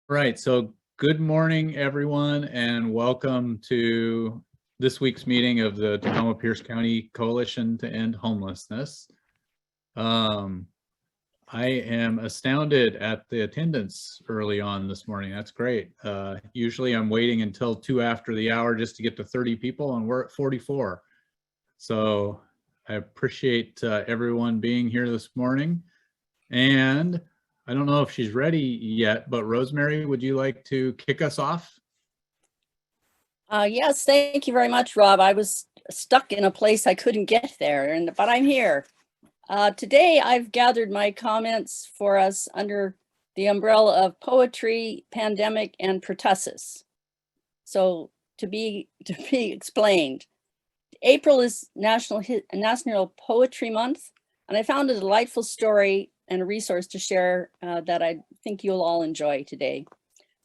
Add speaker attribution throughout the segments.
Speaker 1: Right, so good morning, everyone, and welcome to this week's meeting of the Tacoma Pierce County Coalition to End Homelessness. Um, I am astounded at the attendance early on this morning. That's great. Usually I'm waiting until 2 after the hour just to get to 30 people, and we're at 44. So I appreciate everyone being here this morning. And I don't know if she's ready yet, but Rosemary, would you like to kick us off?
Speaker 2: Yes, thank you very much, Rob. I was stuck in a place I couldn't get there, but I'm here. Today, I've gathered my comments for us under the umbrella of poetry, pandemic, and pertussis. So to be explained, April is National Poetry Month, and I found a delightful story and a resource to share that I think you'll all enjoy today.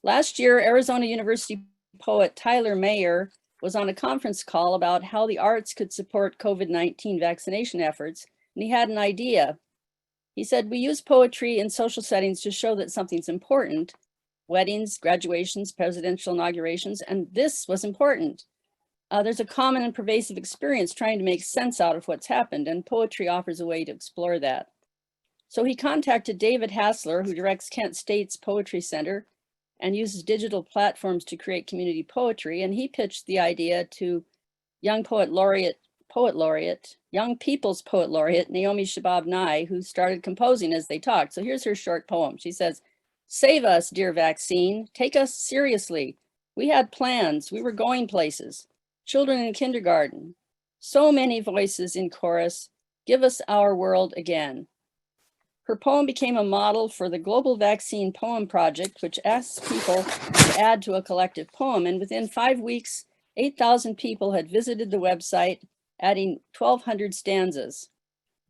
Speaker 2: Last year, Arizona University poet Tyler Mayer was on a conference call about how the arts could support COVID-19 vaccination efforts, and he had an idea. He said, "We use poetry in social settings to show that something's important, weddings, graduations, presidential inaugurations, and this was important. There's a common and pervasive experience trying to make sense out of what's happened, and poetry offers a way to explore that." So he contacted David Hassler, who directs Kent State's Poetry Center and uses digital platforms to create community poetry. And he pitched the idea to young young people's poet laureate, Naomi Shabab Nye, who started composing as they talked. So here's her short poem. She says, "Save us, dear vaccine. Take us seriously. We had plans. We were going places. Children in kindergarten. So many voices in chorus. Give us our world again." Her poem became a model for the Global Vaccine Poem Project, which asks people to add to a collective poem. And within 5 weeks, 8,000 people had visited the website, adding 1,200 stanzas.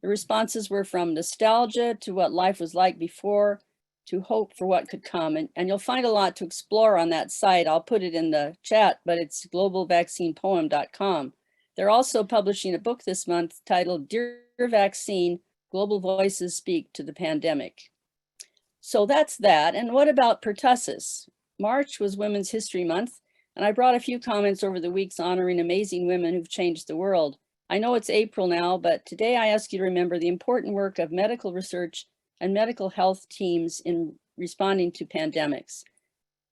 Speaker 2: The responses were from nostalgia to what life was like before, to hope for what could come. And you'll find a lot to explore on that site. I'll put it in the chat, but it's globalvaccinepoem.com. They're also publishing a book this month titled Dear Vaccine, Global Voices Speak to the Pandemic. So that's that. And what about pertussis? March was Women's History Month, and I brought a few comments over the weeks honoring amazing women who've changed the world. I know it's April now, but today I ask you to remember the important work of medical research and medical health teams in responding to pandemics.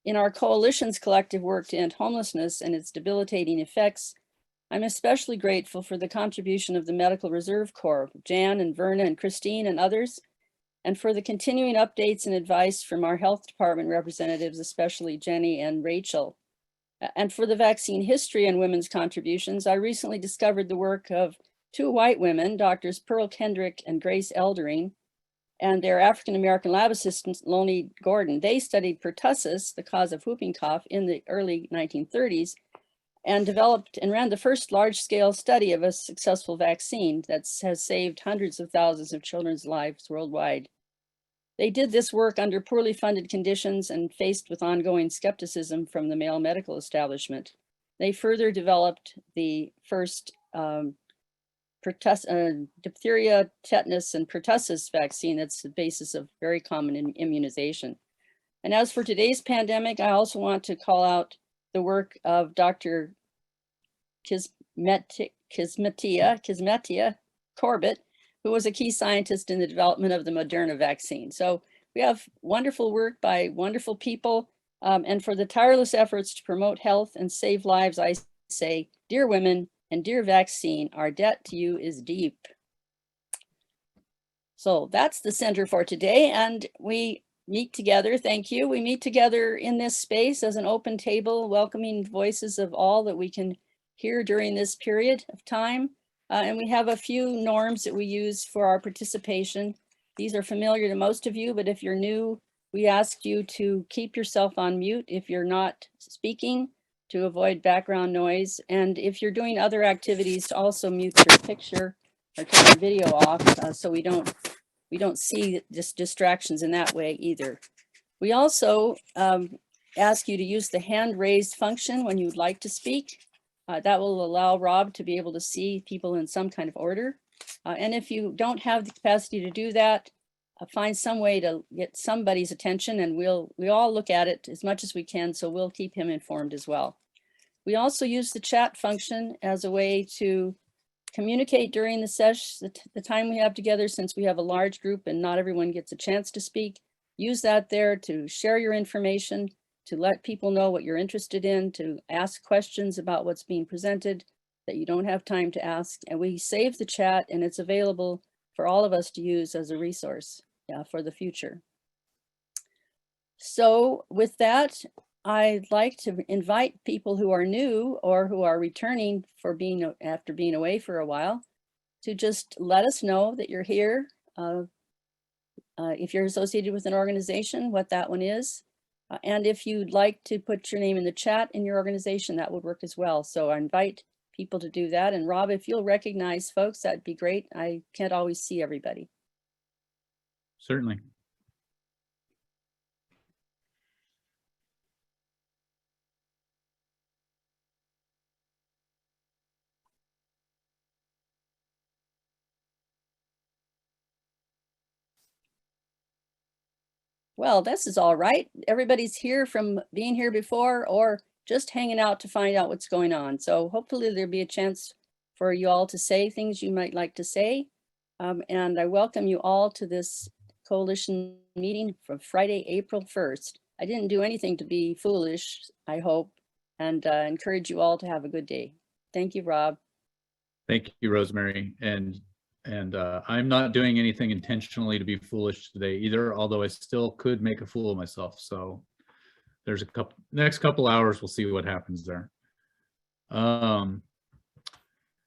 Speaker 2: In our coalition's collective work to end homelessness and its debilitating effects, I'm especially grateful for the contribution of the Medical Reserve Corps, Jan and Verna and Christine and others, and for the continuing updates and advice from our health department representatives, especially Jenny and Rachel. And for the vaccine history and women's contributions, I recently discovered the work of 2 white women, Doctors Pearl Kendrick and Grace Eldering, and their African-American lab assistant, Lonnie Gordon. They studied pertussis, the cause of whooping cough, in the early 1930s, and developed and ran the first large-scale study of a successful vaccine that has saved hundreds of thousands of children's lives worldwide. They did this work under poorly funded conditions and faced with ongoing skepticism from the male medical establishment. They further developed the first diphtheria, tetanus, and pertussis vaccine that's the basis of very common immunization. And as for today's pandemic, I also want to call out the work of Dr. Kismetia Corbett, who was a key scientist in the development of the Moderna vaccine. So we have wonderful work by wonderful people. And for the tireless efforts to promote health and save lives, I say, dear women and dear vaccine, our debt to you is deep. So that's the center for today. And we meet together, thank you. We meet together in this space as an open table, welcoming voices of all that we can hear during this period of time. And we have a few norms that we use for our participation. These are familiar to most of you, but if you're new, we ask you to keep yourself on mute if you're not speaking to avoid background noise. And if you're doing other activities, to also mute your picture or turn your video off so we don't see distractions in that way either. We also ask you to use the hand raised function when you'd like to speak. That will allow Rob to be able to see people in some kind of order. And if you don't have the capacity to do that, find some way to get somebody's attention, and we all look at it as much as we can, so we'll keep him informed as well. We also use the chat function as a way to communicate during the session, the time we have together, since we have a large group and not everyone gets a chance to speak. Use that there to share your information, to let people know what you're interested in, to ask questions about what's being presented that you don't have time to ask. And we save the chat, and it's available for all of us to use as a resource for the future. So with that, I'd like to invite people who are new or who are returning after being away for a while to just let us know that you're here. If you're associated with an organization, what that one is. And if you'd like to put your name in the chat in your organization, that would work as well. So I invite people to do that. And Rob, if you'll recognize folks, that'd be great. I can't always see everybody.
Speaker 1: Certainly.
Speaker 2: Well, this is all right. Everybody's here from being here before or just hanging out to find out what's going on. So hopefully there'll be a chance for you all to say things you might like to say. And I welcome you all to this coalition meeting from Friday, April 1st. I didn't do anything to be foolish, I hope, and encourage you all to have a good day. Thank you, Rob.
Speaker 1: Thank you, Rosemary. And I'm not doing anything intentionally to be foolish today either, although I still could make a fool of myself. So there's next couple hours, we'll see what happens there.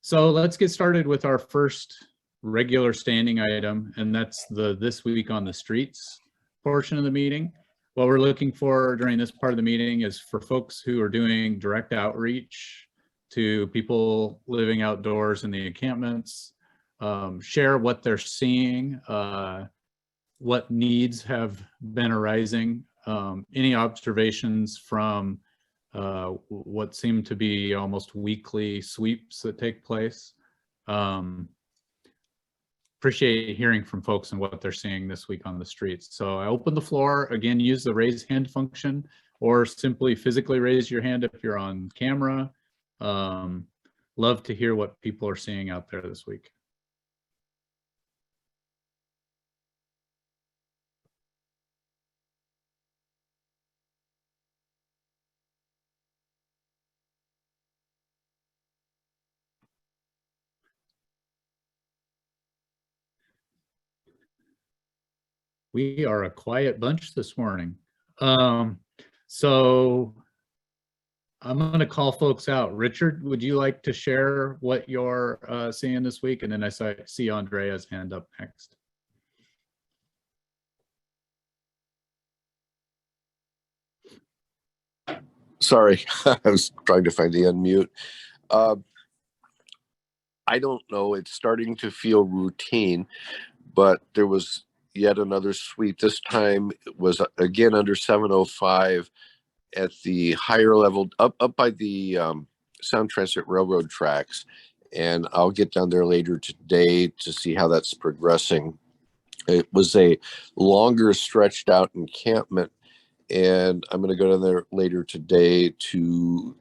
Speaker 1: So let's get started with our first regular standing item, and that's the This Week on the Streets portion of the meeting. What we're looking for during this part of the meeting is for folks who are doing direct outreach to people living outdoors in the encampments, share what they're seeing, what needs have been arising, any observations from what seem to be almost weekly sweeps that take place. Appreciate hearing from folks and what they're seeing this week on the streets. So I open the floor. Again, use the raise hand function or simply physically raise your hand if you're on camera. Love to hear what people are seeing out there this week. We are a quiet bunch this morning. So I'm going to call folks out. Richard, would you like to share what you're seeing this week? And then I see Andrea's hand up next.
Speaker 3: Sorry, I was trying to find the unmute. I don't know, it's starting to feel routine, but there was yet another sweep. This time it was again under 705 at the higher level, up by the Sound Transit Railroad tracks. And I'll get down there later today to see how that's progressing. It was a longer stretched out encampment, and I'm going to go down there later today to,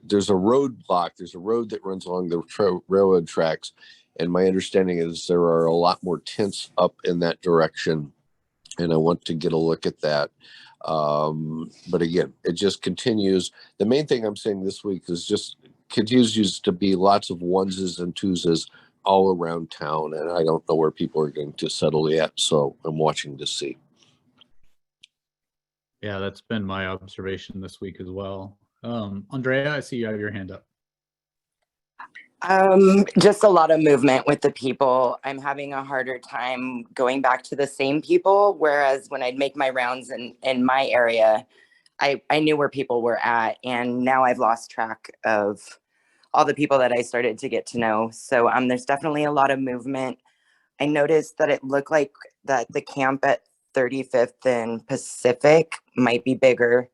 Speaker 3: there's a roadblock. There's a road that runs along the railroad tracks. And my understanding is there are a lot more tents up in that direction. And I want to get a look at that. But again, it just continues. The main thing I'm saying this week is just continues to be lots of onesies and twosies all around town. And I don't know where people are going to settle yet. So I'm watching to see.
Speaker 1: Yeah, that's been my observation this week as well. Andrea, I see you have your hand up.
Speaker 4: Just a lot of movement with the people. I'm having a harder time going back to the same people, whereas when I'd make my rounds in my area, I knew where people were at, and now I've lost track of all the people that I started to get to know. So there's definitely a lot of movement. I noticed that it looked like that the camp at 35th and Pacific might be bigger,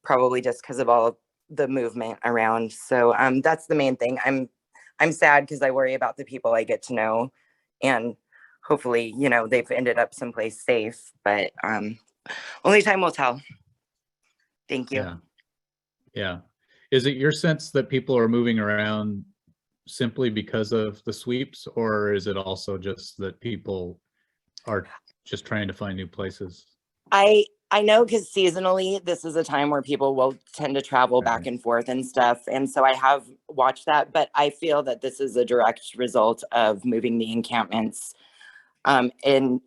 Speaker 4: probably just because of all of the movement around. So that's the main thing. I'm sad because I worry about the people I get to know. And hopefully, you know, they've ended up someplace safe, but only time will tell. Thank you.
Speaker 1: Yeah. Yeah. Is it your sense that people are moving around simply because of the sweeps, or is it also just that people are just trying to find new places?
Speaker 4: I know because seasonally, this is a time where people will tend to travel back
Speaker 1: Right.
Speaker 4: and forth and stuff. And so I have watched that, but I feel that this is a direct result of moving the encampments. And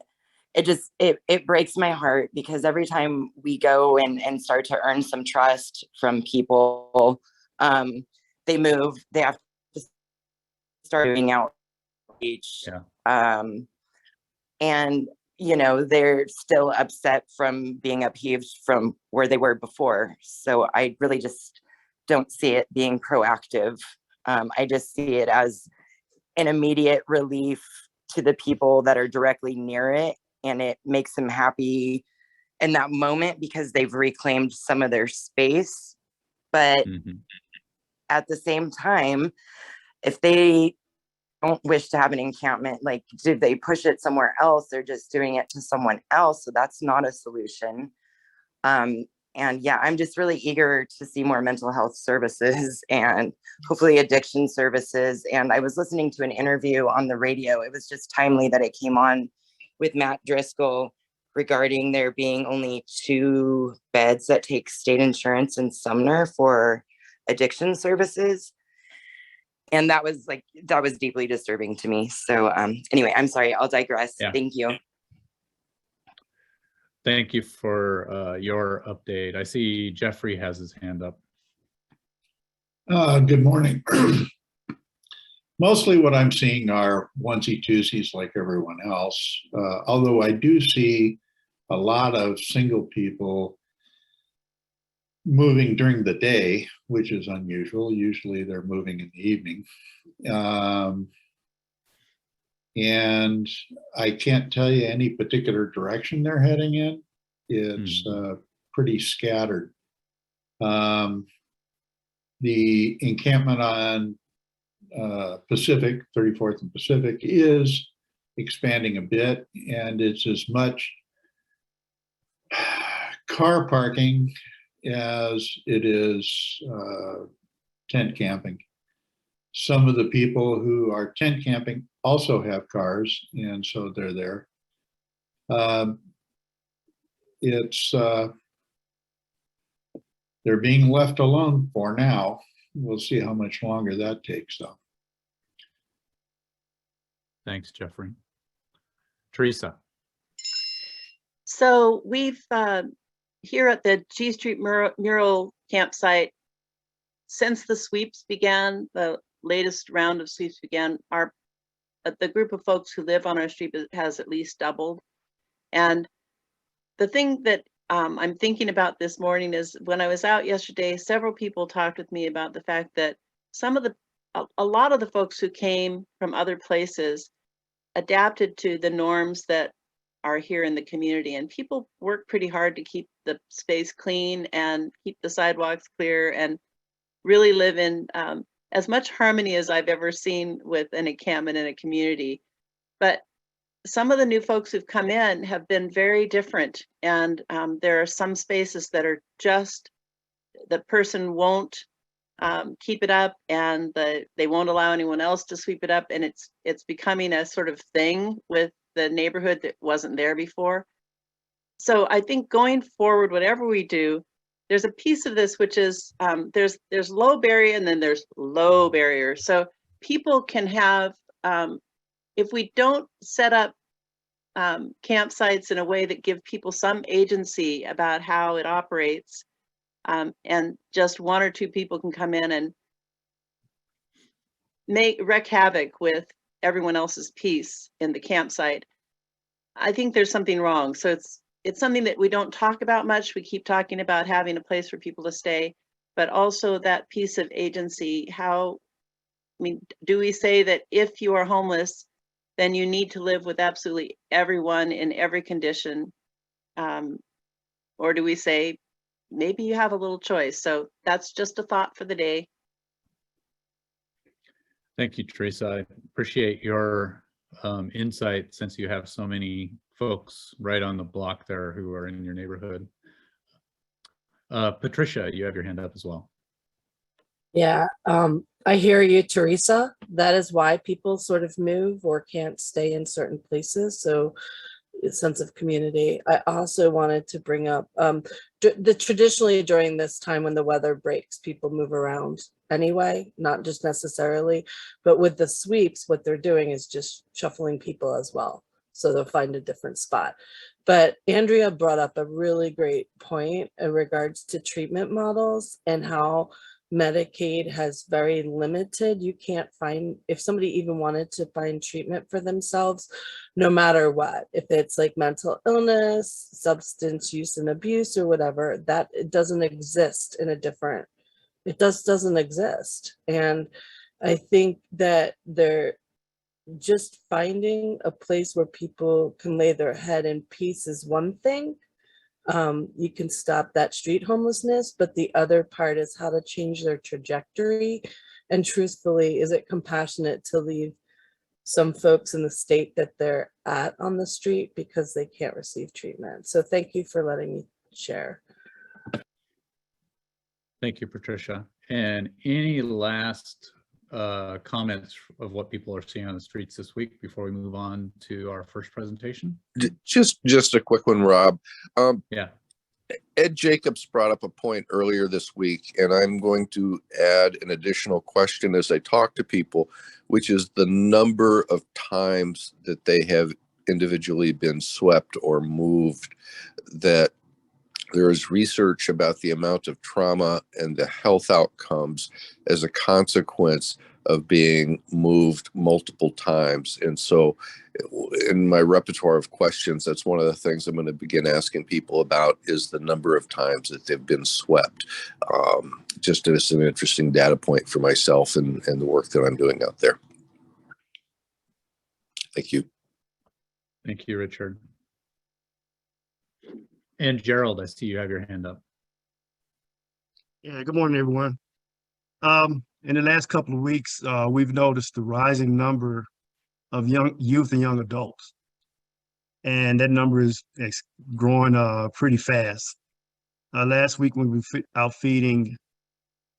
Speaker 4: it breaks my heart because every time we go and start to earn some trust from people, they move, they have to start doing outreach.
Speaker 1: Yeah.
Speaker 4: And you know, they're still upset from being upheaved from where they were before. So I really just don't see it being proactive. I just see it as an immediate relief to the people that are directly near it. And it makes them happy in that moment because they've reclaimed some of their space. But at the same time, if they don't wish to have an encampment, like, did they push it somewhere else? They're just doing it to someone else. So that's not a solution. And yeah, I'm just really eager to see more mental health services and hopefully addiction services. And I was listening to an interview on the radio. It was just timely that it came on with Matt Driscoll regarding there being only 2 beds that take state insurance in Sumner for addiction services. And that was deeply disturbing to me. So anyway, I'm sorry, I'll digress.
Speaker 1: Yeah.
Speaker 4: Thank you.
Speaker 1: Thank you for your update. I see Jeffrey has his hand up.
Speaker 5: Good morning. Mostly what I'm seeing are onesie-twosies like everyone else, although I do see a lot of single people moving during the day, which is unusual. Usually they're moving in the evening. And I can't tell you any particular direction they're heading in. It's pretty scattered. The encampment on Pacific, 34th and Pacific, is expanding a bit, and it's as much car parking as it is tent camping. Some of the people who are tent camping also have cars, and so they're there. They're being left alone for now. We'll see how much longer that takes, though.
Speaker 1: Thanks, Jeffrey. Teresa.
Speaker 6: So we've here at the G Street mural campsite, since the sweeps began, the latest round of sweeps began, the group of folks who live on our street has at least doubled. And the thing that I'm thinking about this morning is when I was out yesterday, several people talked with me about the fact that a lot of the folks who came from other places adapted to the norms that are here in the community, and people work pretty hard to keep the space clean and keep the sidewalks clear and really live in as much harmony as I've ever seen with an encampment in a community. But some of the new folks who've come in have been very different, and there are some spaces that are just, the person won't keep it up, and they won't allow anyone else to sweep it up, and it's becoming a sort of thing with the neighborhood that wasn't there before. So I think going forward, whatever we do, there's a piece of this which is there's low barrier and then there's low barrier. So people can have, if we don't set up campsites in a way that give people some agency about how it operates, and just 1 or 2 people can come in and wreak havoc with everyone else's peace in the campsite, I think there's something wrong. So it's something that we don't talk about much. We keep talking about having a place for people to stay, but also that piece of agency. Do we say that if you are homeless, then you need to live with absolutely everyone in every condition? Or do we say, maybe you have a little choice? So that's just a thought for the day.
Speaker 1: Thank you, Teresa. I appreciate your insight since you have so many folks right on the block there who are in your neighborhood. Patricia, you have your hand up as well.
Speaker 7: Yeah, I hear you, Teresa. That is why people sort of move or can't stay in certain places. So a sense of community. I also wanted to bring up traditionally during this time when the weather breaks, people move around anyway, not just necessarily, but with the sweeps, what they're doing is just shuffling people as well. So they'll find a different spot. But Andrea brought up a really great point in regards to treatment models and how Medicaid has very limited. You can't find, if somebody even wanted to find treatment for themselves, no matter what, if it's like mental illness, substance use and abuse or whatever, that it doesn't exist in a different, it just doesn't exist. And I think that they're just finding a place where people can lay their head in peace is one thing. You can stop that street homelessness, but the other part is how to change their trajectory. And truthfully, is it compassionate to leave some folks in the state that they're at on the street because they can't receive treatment? So thank you for letting me share.
Speaker 1: Thank you, Patricia. And any last comments of what people are seeing on the streets this week before we move on to our first presentation?
Speaker 3: Just a quick one, Rob.
Speaker 1: Yeah.
Speaker 3: Ed Jacobs brought up a point earlier this week, and I'm going to add an additional question as I talk to people, which is the number of times that they have individually been swept or moved. That there is research about the amount of trauma and the health outcomes as a consequence of being moved multiple times. And so in my repertoire of questions, that's one of the things I'm going to begin asking people about is the number of times that they've been swept. Just as an interesting data point for myself and the work that I'm doing out there. Thank you.
Speaker 1: Thank you, Richard. And Gerald, I see you have your hand up.
Speaker 8: Yeah, good morning, everyone. In the last couple of weeks, we've noticed the rising number of young youth and young adults. And that number is growing pretty fast. Last week when we were out feeding,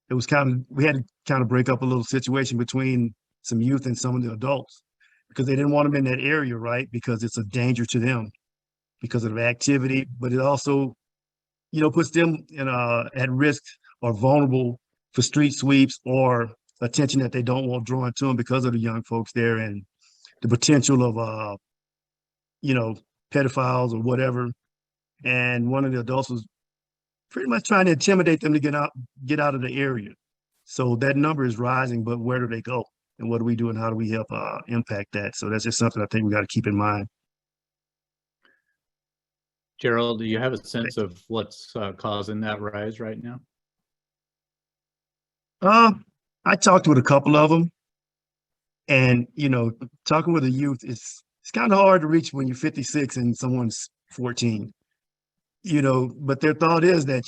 Speaker 8: it was we had to kind of break up a little situation between some youth and some of the adults because they didn't want them in that area, right? Because it's a danger to them because of the activity, but it also, puts them in at risk or vulnerable for street sweeps or attention that they don't want drawn to them because of the young folks there and the potential of, pedophiles or whatever. And one of the adults was pretty much trying to intimidate them to get out of the area. So that number is rising, but where do they go? And what do we do and how do we help impact that? So that's just something I think we got to keep in mind.
Speaker 1: Gerald, do you have a sense of what's causing that rise right now?
Speaker 8: I talked with a couple of them, and talking with a youth, it's kind of hard to reach when you're 56 and someone's 14. But their thought is that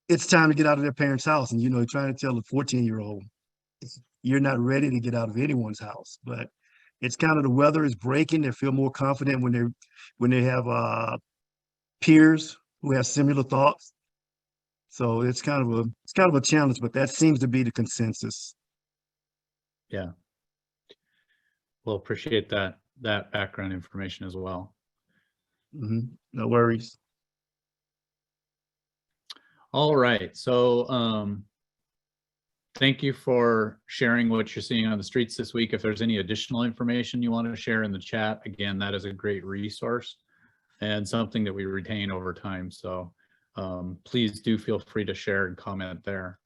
Speaker 8: it's time to get out of their parents' house, and trying to tell a 14-year-old you're not ready to get out of anyone's house. But it's kind of the weather is breaking. They feel more confident when they have peers who have similar thoughts. So it's kind of a challenge, but that seems to be the consensus.
Speaker 1: Yeah. Well, appreciate that background information as well.
Speaker 8: No worries.
Speaker 1: All right. So thank you for sharing what you're seeing on the streets this week. If there's any additional information you want to share in the chat, again, that is a great resource and something that we retain over time. So please do feel free to share and comment there.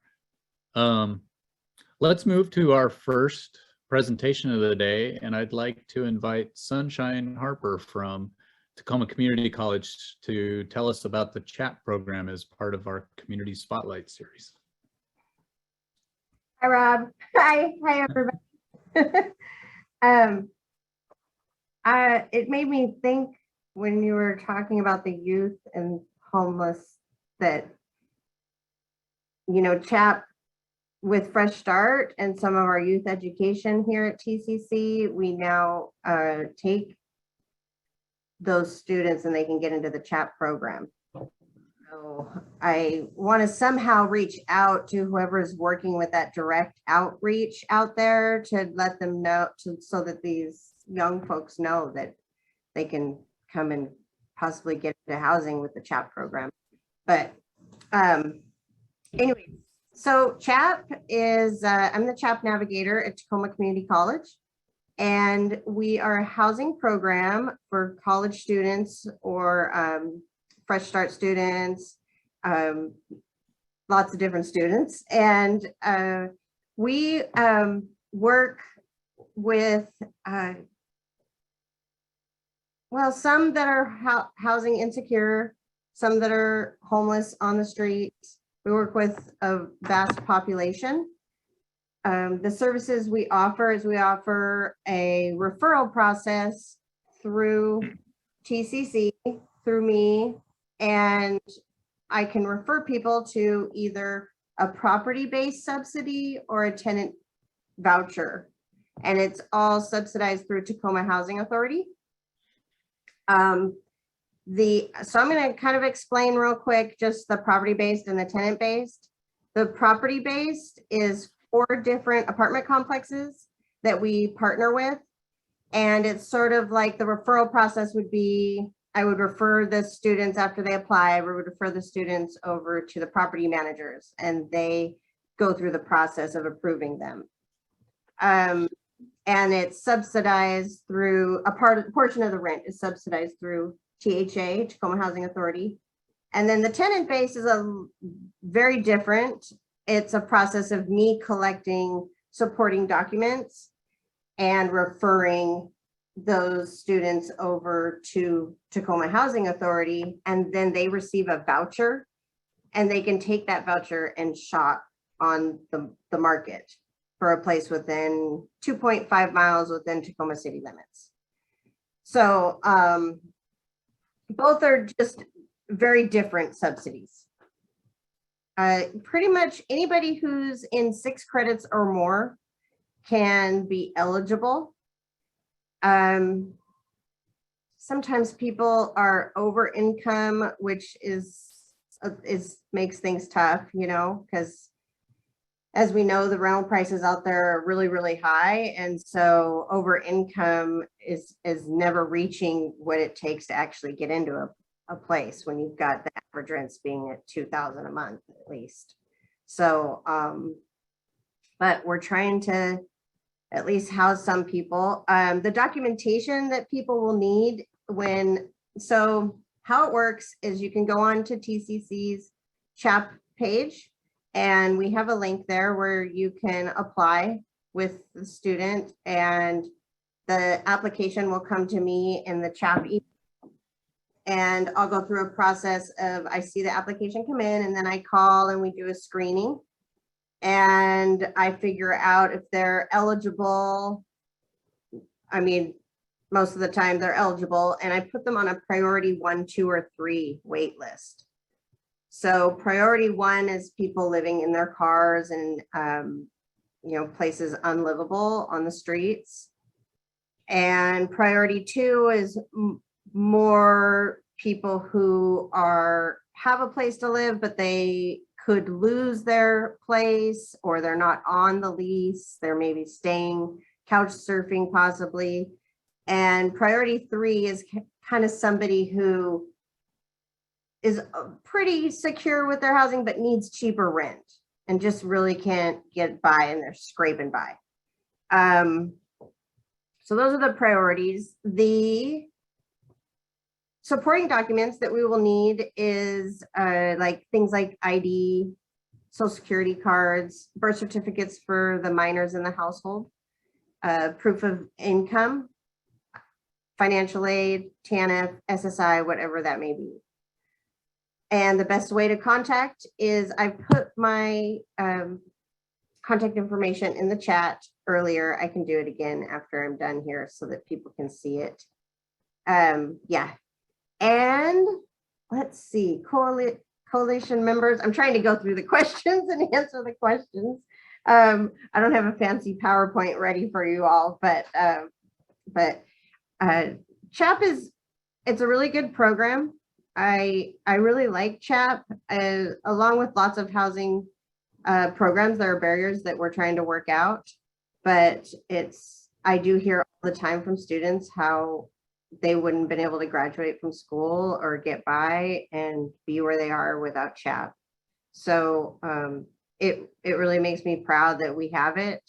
Speaker 1: Let's move to our first presentation of the day, and I'd like to invite Sunshine Harper from Tacoma Community College to tell us about the CHAP program as part of our Community Spotlight series.
Speaker 9: Hi, Rob. Hi, everybody. It made me think when you were talking about the youth and homeless that, CHAP with Fresh Start and some of our youth education here at TCC, we now take those students and they can get into the CHAP program. So I want to somehow reach out to whoever is working with that direct outreach out there to let them know, so that these young folks know that they can come and possibly get into housing with the CHAP program. But anyway, so CHAP is, I'm the CHAP navigator at Tacoma Community College. And we are a housing program for college students or Fresh Start students, lots of different students. And we work with, well, some that are housing insecure, some that are homeless on the streets. We work with a vast population. The services we offer is we offer a referral process through TCC, through me, and I can refer people to either a property-based subsidy or a tenant voucher. And it's all subsidized through Tacoma Housing Authority. So I'm going to kind of explain real quick just the property-based and the tenant-based. The property-based is 4 different apartment complexes that we partner with. And it's sort of like the referral process would be, I would refer the students after they apply, I would refer the students over to the property managers and they go through the process of approving them. And it's subsidized through portion of the rent is subsidized through THA, Tacoma Housing Authority. And then the tenant base is very different. It's a process of me collecting supporting documents and referring those students over to Tacoma Housing Authority, and then they receive a voucher and they can take that voucher and shop on the market for a place within 2.5 miles within Tacoma city limits. So both are just very different subsidies. Pretty much anybody who's in 6 credits or more can be eligible. Sometimes people are over income, which makes things tough, you know, because as we know, the rental prices out there are really, really high. And so over income is never reaching what it takes to actually get into a place when you've got the average rents being at $2,000 a month at least. So, but we're trying to at least house some people. The documentation that people will need so how it works is you can go on to TCC's CHAP page and we have a link there where you can apply with the student and the application will come to me in the CHAP email. And I'll go through a process of, I see the application come in and then I call and we do a screening and I figure out if they're eligible. I mean, most of the time they're eligible and I put them on a priority 1, 2, or 3 wait list. So priority 1 is people living in their cars and, you know, places unlivable on the streets. And priority 2 is more people who have a place to live, but they could lose their place or they're not on the lease. They're maybe staying couch surfing possibly. And priority 3 is kind of somebody who is pretty secure with their housing, but needs cheaper rent and just really can't get by and they're scraping by. So those are the priorities. The supporting documents that we will need is like things like ID, Social Security cards, birth certificates for the minors in the household, proof of income, financial aid, TANF, SSI, whatever that may be. And the best way to contact is I put my contact information in the chat earlier. I can do it again after I'm done here so that people can see it. Yeah. And let's see, coalition members. I'm trying to go through the questions and answer the questions. I don't have a fancy PowerPoint ready for you all, but CHAP it's a really good program. I really like CHAP, along with lots of housing programs. There are barriers that we're trying to work out, but I do hear all the time from students how they wouldn't have been able to graduate from school or get by and be where they are without CHAP. So it really makes me proud that we have it.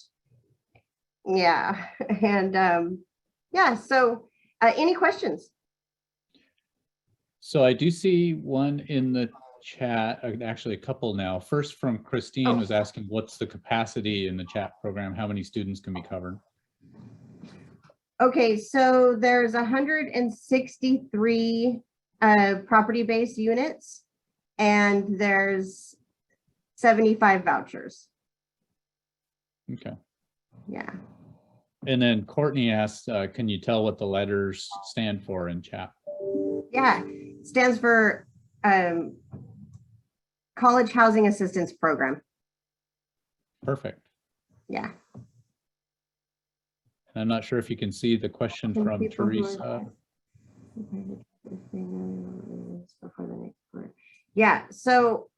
Speaker 9: Yeah, and yeah. So any questions?
Speaker 1: So I do see one in the chat, actually a couple now. First from Christine was asking, what's the capacity in the CHAP program? How many students can be covered?
Speaker 9: Okay, so there's 163 property-based units, and there's 75 vouchers.
Speaker 1: Okay.
Speaker 9: Yeah.
Speaker 1: And then Courtney asked, can you tell what the letters stand for in CHAP?
Speaker 9: Yeah, it stands for College Housing Assistance Program.
Speaker 1: Perfect.
Speaker 9: Yeah.
Speaker 1: And I'm not sure if you can see the question from Teresa.
Speaker 9: Yeah, so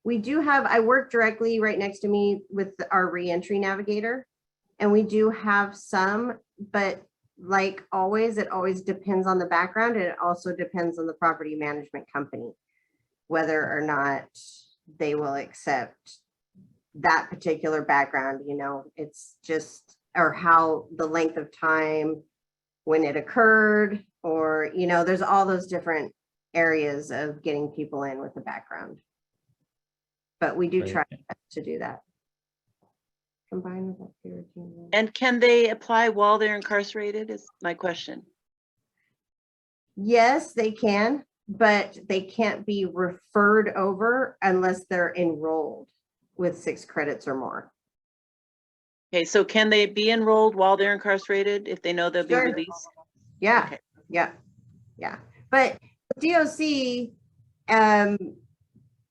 Speaker 9: we do have, I work directly right next to me with our reentry navigator, and we do have some, but like always, it always depends on the background, and it also depends on the property management company, whether or not they will accept that particular background. You know, it's just, or how the length of time when it occurred, or, you know, there's all those different areas of getting people in with the background. But we do
Speaker 1: Great.
Speaker 9: try to do that. Combined with that peer team.
Speaker 6: And can they apply while they're incarcerated is my question.
Speaker 9: Yes, they can, but they can't be referred over unless they're enrolled with 6 credits or more.
Speaker 6: Okay, so can they be enrolled while they're incarcerated if they know they'll be
Speaker 9: Sure.
Speaker 6: released?
Speaker 9: Yeah,
Speaker 6: Okay.
Speaker 9: yeah. But DOC,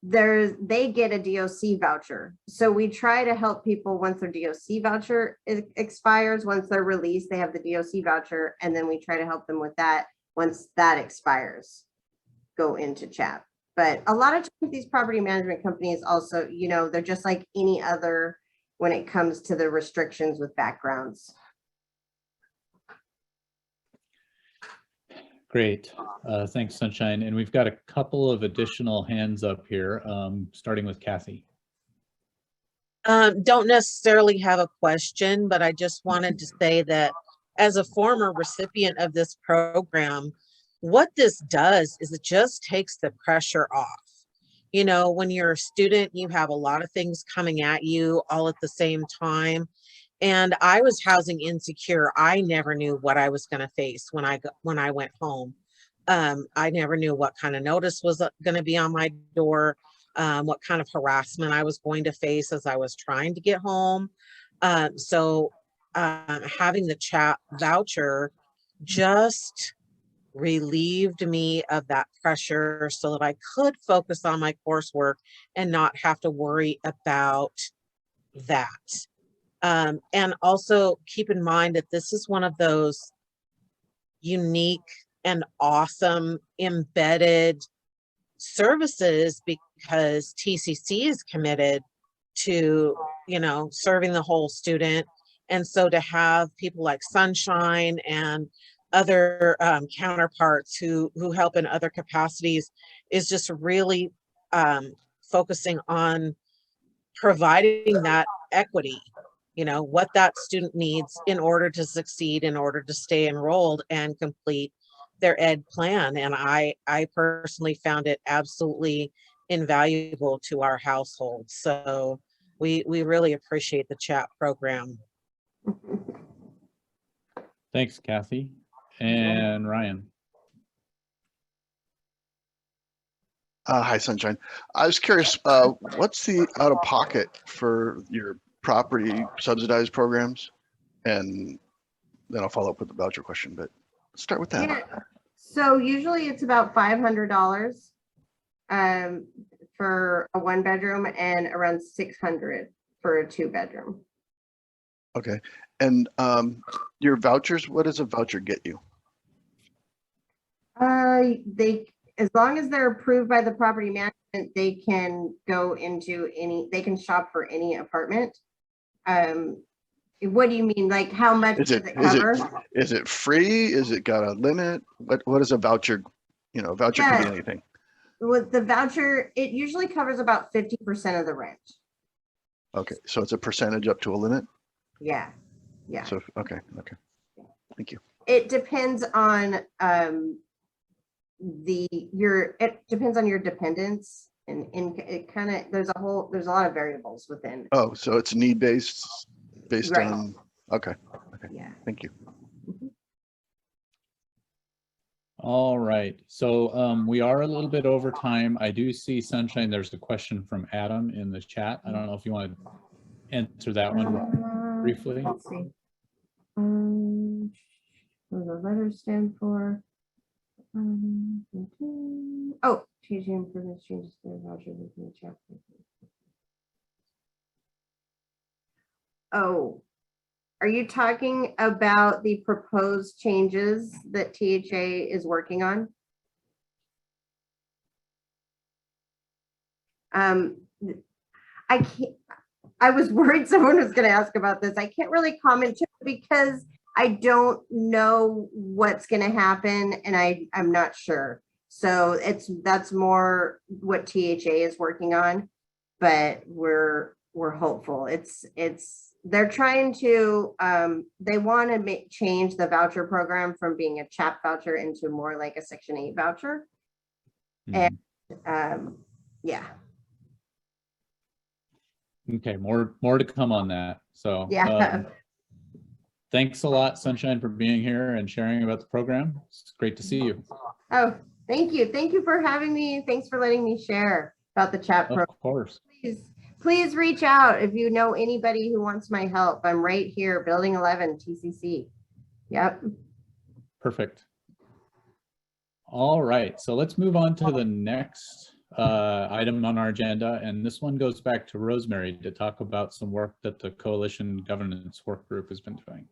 Speaker 9: they get a DOC voucher. So we try to help people once their DOC voucher expires. Once they're released, they have the DOC voucher, and then we try to help them with that. Once that expires, go into CHAP. But a lot of times these property management companies also, you know, they're just like any other when it comes to the restrictions with backgrounds.
Speaker 1: Great. Thanks, Sunshine. And we've got a couple of additional hands up here, starting with Kathy.
Speaker 10: Don't necessarily have a question, but I just wanted to say that as a former recipient of this program, what this does is it just takes the pressure off. You know, when you're a student, you have a lot of things coming at you all at the same time. And I was housing insecure. I never knew what I was going to face when I went home. I never knew what kind of notice was going to be on my door, what kind of harassment I was going to face as I was trying to get home. So having the CHAP voucher just relieved me of that pressure so that I could focus on my coursework and not have to worry about that. And also keep in mind that this is one of those unique and awesome embedded services because TCC is committed to, you know, serving the whole student. And so to have people like Sunshine and other counterparts who help in other capacities is just really focusing on providing that equity, you know, what that student needs in order to succeed, in order to stay enrolled and complete their ed plan. And I personally found it absolutely invaluable to our household. So we really appreciate the CHAP program.
Speaker 1: Thanks, Kathy. And Ryan.
Speaker 11: Hi, Sunshine. I was curious, what's the out-of-pocket for your property subsidized programs? And then I'll follow up with the voucher question, but let's start with that.
Speaker 9: Yeah. So usually it's about $500 for a 1-bedroom and around $600 for a 2-bedroom.
Speaker 11: Okay. And your vouchers, what does a voucher get you?
Speaker 9: They, as long as they're approved by the property management, they can go into they can shop for any apartment. What do you mean? Like how much does it cover?
Speaker 11: Is it free? Is it got a limit? What is a voucher? You know, a voucher can be anything.
Speaker 9: With the voucher, it usually covers about 50% of the rent.
Speaker 11: Okay, so it's a percentage up to a limit?
Speaker 9: Yeah, yeah.
Speaker 11: So, okay. Thank you.
Speaker 9: It depends on it depends on your dependents, and it kind of, there's a lot of variables within.
Speaker 11: Oh, so it's need based
Speaker 9: Right.
Speaker 11: on, okay.
Speaker 9: Yeah.
Speaker 11: Thank you.
Speaker 1: All right, so we are a little bit over time. I do see, Sunshine, there's a question from Adam in the chat. I don't know if you want to answer that one briefly.
Speaker 9: Let's see. What do the letters stand for? Oh, changing improvements, changes to the voucher within the CHAP. Oh, are you talking about the proposed changes that THA is working on? I can't, I was worried someone was going to ask about this. I can't really comment because I don't know what's going to happen, and I'm not sure. So that's more what THA is working on, but we're hopeful. They're trying to they want to change the voucher program from being a CHAP voucher into more like a Section 8 voucher. And yeah.
Speaker 1: Okay, more to come on that. So
Speaker 9: Yeah.
Speaker 1: Thanks a lot, Sunshine, for being here and sharing about the program. It's great to see you.
Speaker 9: Oh, thank you. Thank you for having me. Thanks for letting me share about the CHAP program.
Speaker 1: Of course.
Speaker 9: Please reach out if you know anybody who wants my help. I'm right here, Building 11, TCC. Yep.
Speaker 1: Perfect. All right, so let's move on to the next item on our agenda. And this one goes back to Rosemary to talk about some work that the Coalition Governance Work Group has been doing.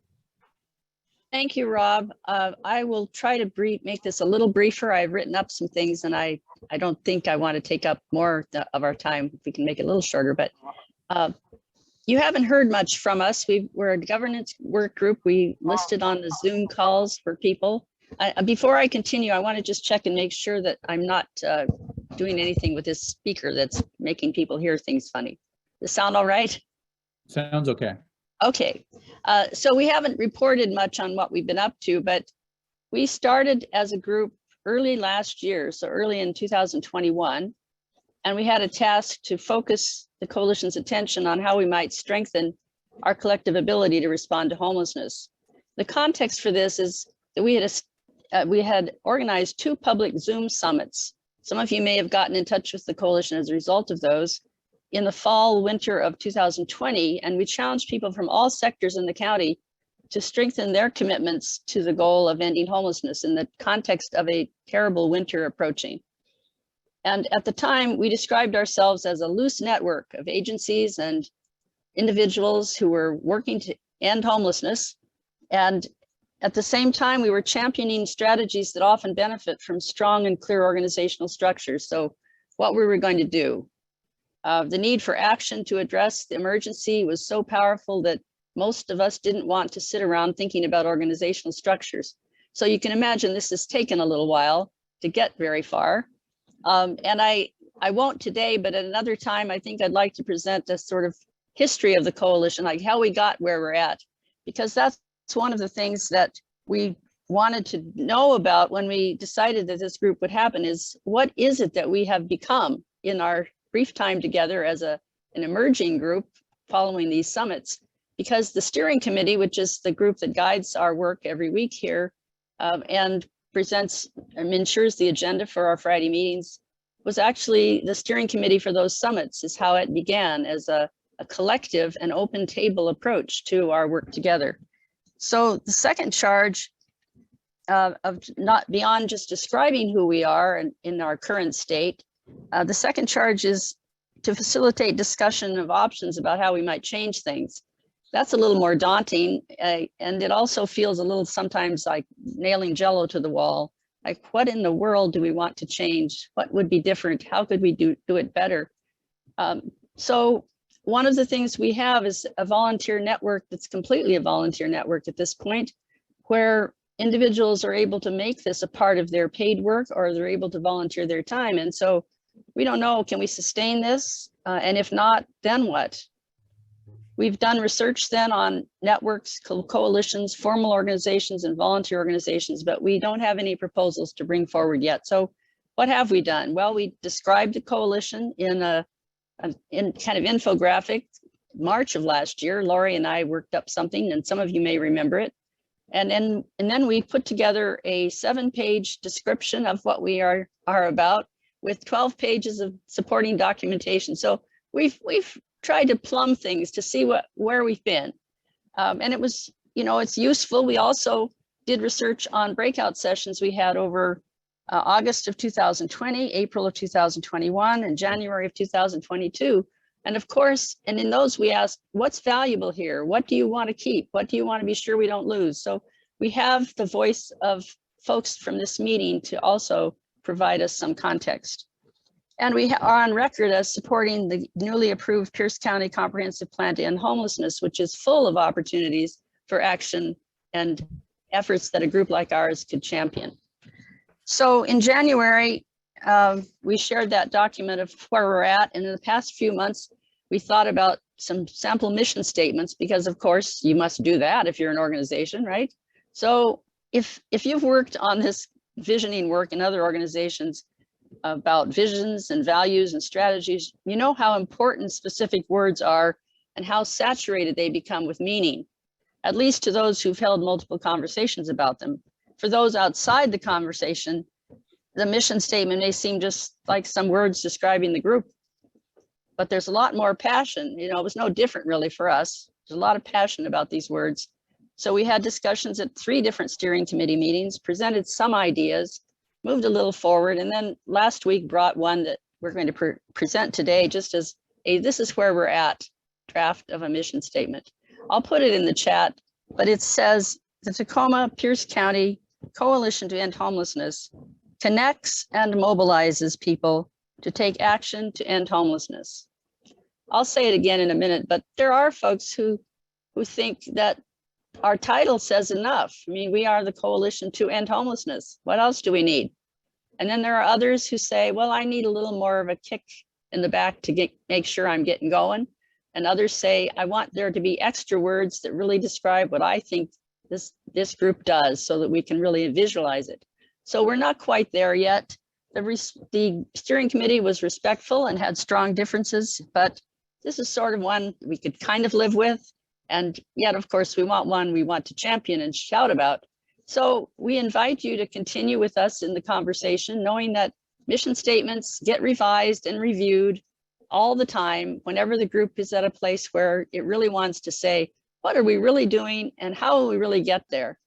Speaker 2: Thank you, Rob. I will try to make this a little briefer. I've written up some things, and I don't think I want to take up more of our time. If we can make it a little shorter, but you haven't heard much from us. We're a governance work group. We listed on the Zoom calls for people. Before I continue, I want to just check and make sure that I'm not doing anything with this speaker that's making people hear things funny. Does that sound all right?
Speaker 1: Sounds okay.
Speaker 2: Okay, so we haven't reported much on what we've been up to, but we started as a group early last year, so early in 2021, and we had a task to focus the coalition's attention on how we might strengthen our collective ability to respond to homelessness. The context for this is that we had organized 2 public Zoom summits. Some of you may have gotten in touch with the coalition as a result of those in the fall, winter of 2020, and we challenged people from all sectors in the county to strengthen their commitments to the goal of ending homelessness in the context of a terrible winter approaching. And at the time, we described ourselves as a loose network of agencies and individuals who were working to end homelessness. And at the same time, we were championing strategies that often benefit from strong and clear organizational structures. So what were we going to do? The need for action to address the emergency was so powerful that most of us didn't want to sit around thinking about organizational structures. So you can imagine this has taken a little while to get very far. And I won't today, but at another time, I think I'd like to present a sort of history of the coalition, like how we got where we're at, because that's one of the things that we wanted to know about when we decided that this group would happen is what is it that we have become in our brief time together as an emerging group following these summits, because the steering committee, which is the group that guides our work every week here and presents and ensures the agenda for our Friday meetings, was actually the steering committee for those summits, is how it began as a collective and open table approach to our work together. So the second charge of not beyond just describing who we are and in our current state, the second charge is to facilitate discussion of options about how we might change things. That's a little more daunting, and it also feels a little sometimes like nailing Jello to the wall. Like, what in the world do we want to change? What would be different? How could we do it better? So one of the things we have is a volunteer network that's completely a volunteer network at this point, where individuals are able to make this a part of their paid work, or they're able to volunteer their time. And so we don't know, can we sustain this? And if not, then what? We've done research then on networks, coalitions, formal organizations, and volunteer organizations, but we don't have any proposals to bring forward yet. So what have we done? Well, we described the coalition in a kind of infographic. March of last year, Lori and I worked up something, and some of you may remember it. And then we put together a 7-page description of what we are about, with 12 pages of supporting documentation. So we've tried to plumb things to see where we've been. And it was, it's useful. We also did research on breakout sessions we had over August of 2020, April of 2021, and January of 2022. And of course, and in those we asked, what's valuable here? What do you want to keep? What do you want to be sure we don't lose? So we have the voice of folks from this meeting to also provide us some context. And we are on record as supporting the newly approved Pierce County Comprehensive Plan to End Homelessness, which is full of opportunities for action and efforts that a group like ours could champion. So in January, we shared that document of where we're at. And in the past few months, we thought about some sample mission statements, because of course you must do that if you're an organization, right? So if you've worked on this visioning work in other organizations about visions and values and strategies, you know how important specific words are and how saturated they become with meaning, at least to those who've held multiple conversations about them. For those outside the conversation, the mission statement may seem just like some words describing the group, but there's a lot more passion. It was no different really for us. There's a lot of passion about these words. So we had discussions at 3 different steering committee meetings, presented some ideas, moved a little forward, and then last week brought one that we're going to present today just as a this is where we're at draft of a mission statement. I'll put it in the chat, but it says the Tacoma Pierce County Coalition to End Homelessness connects and mobilizes people to take action to end homelessness. I'll say it again in a minute, but there are folks who think that our title says enough. I mean, we are the Coalition to End Homelessness. What else do we need? And then there are others who say, well, I need a little more of a kick in the back to make sure I'm getting going. And others say, I want there to be extra words that really describe what I think this group does, so that we can really visualize it. So we're not quite there yet. The steering committee was respectful and had strong differences, but this is sort of one we could kind of live with. And yet, of course, we want one we want to champion and shout about. So we invite you to continue with us in the conversation, knowing that mission statements get revised and reviewed all the time whenever the group is at a place where it really wants to say, what are we really doing and how will we really get there?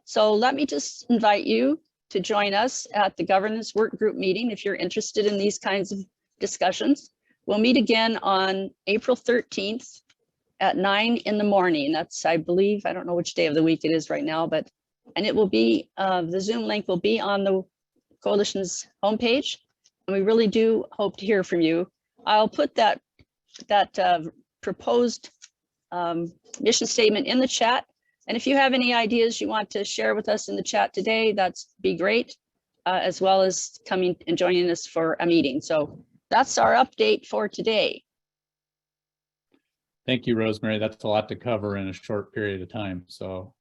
Speaker 2: So let me just invite you to join us at the governance work group meeting if you're interested in these kinds of discussions. We'll meet again on April 13th at 9 in the morning. That's, I believe, I don't know which day of the week it is right now, and it will be, the Zoom link will be on the coalition's homepage. And we really do hope to hear from you. I'll put that proposed mission statement in the chat. And if you have any ideas you want to share with us in the chat today, that's be great, as well as coming and joining us for a meeting. So that's our update for today.
Speaker 1: Thank you, Rosemary. That's a lot to cover in a short period of time. So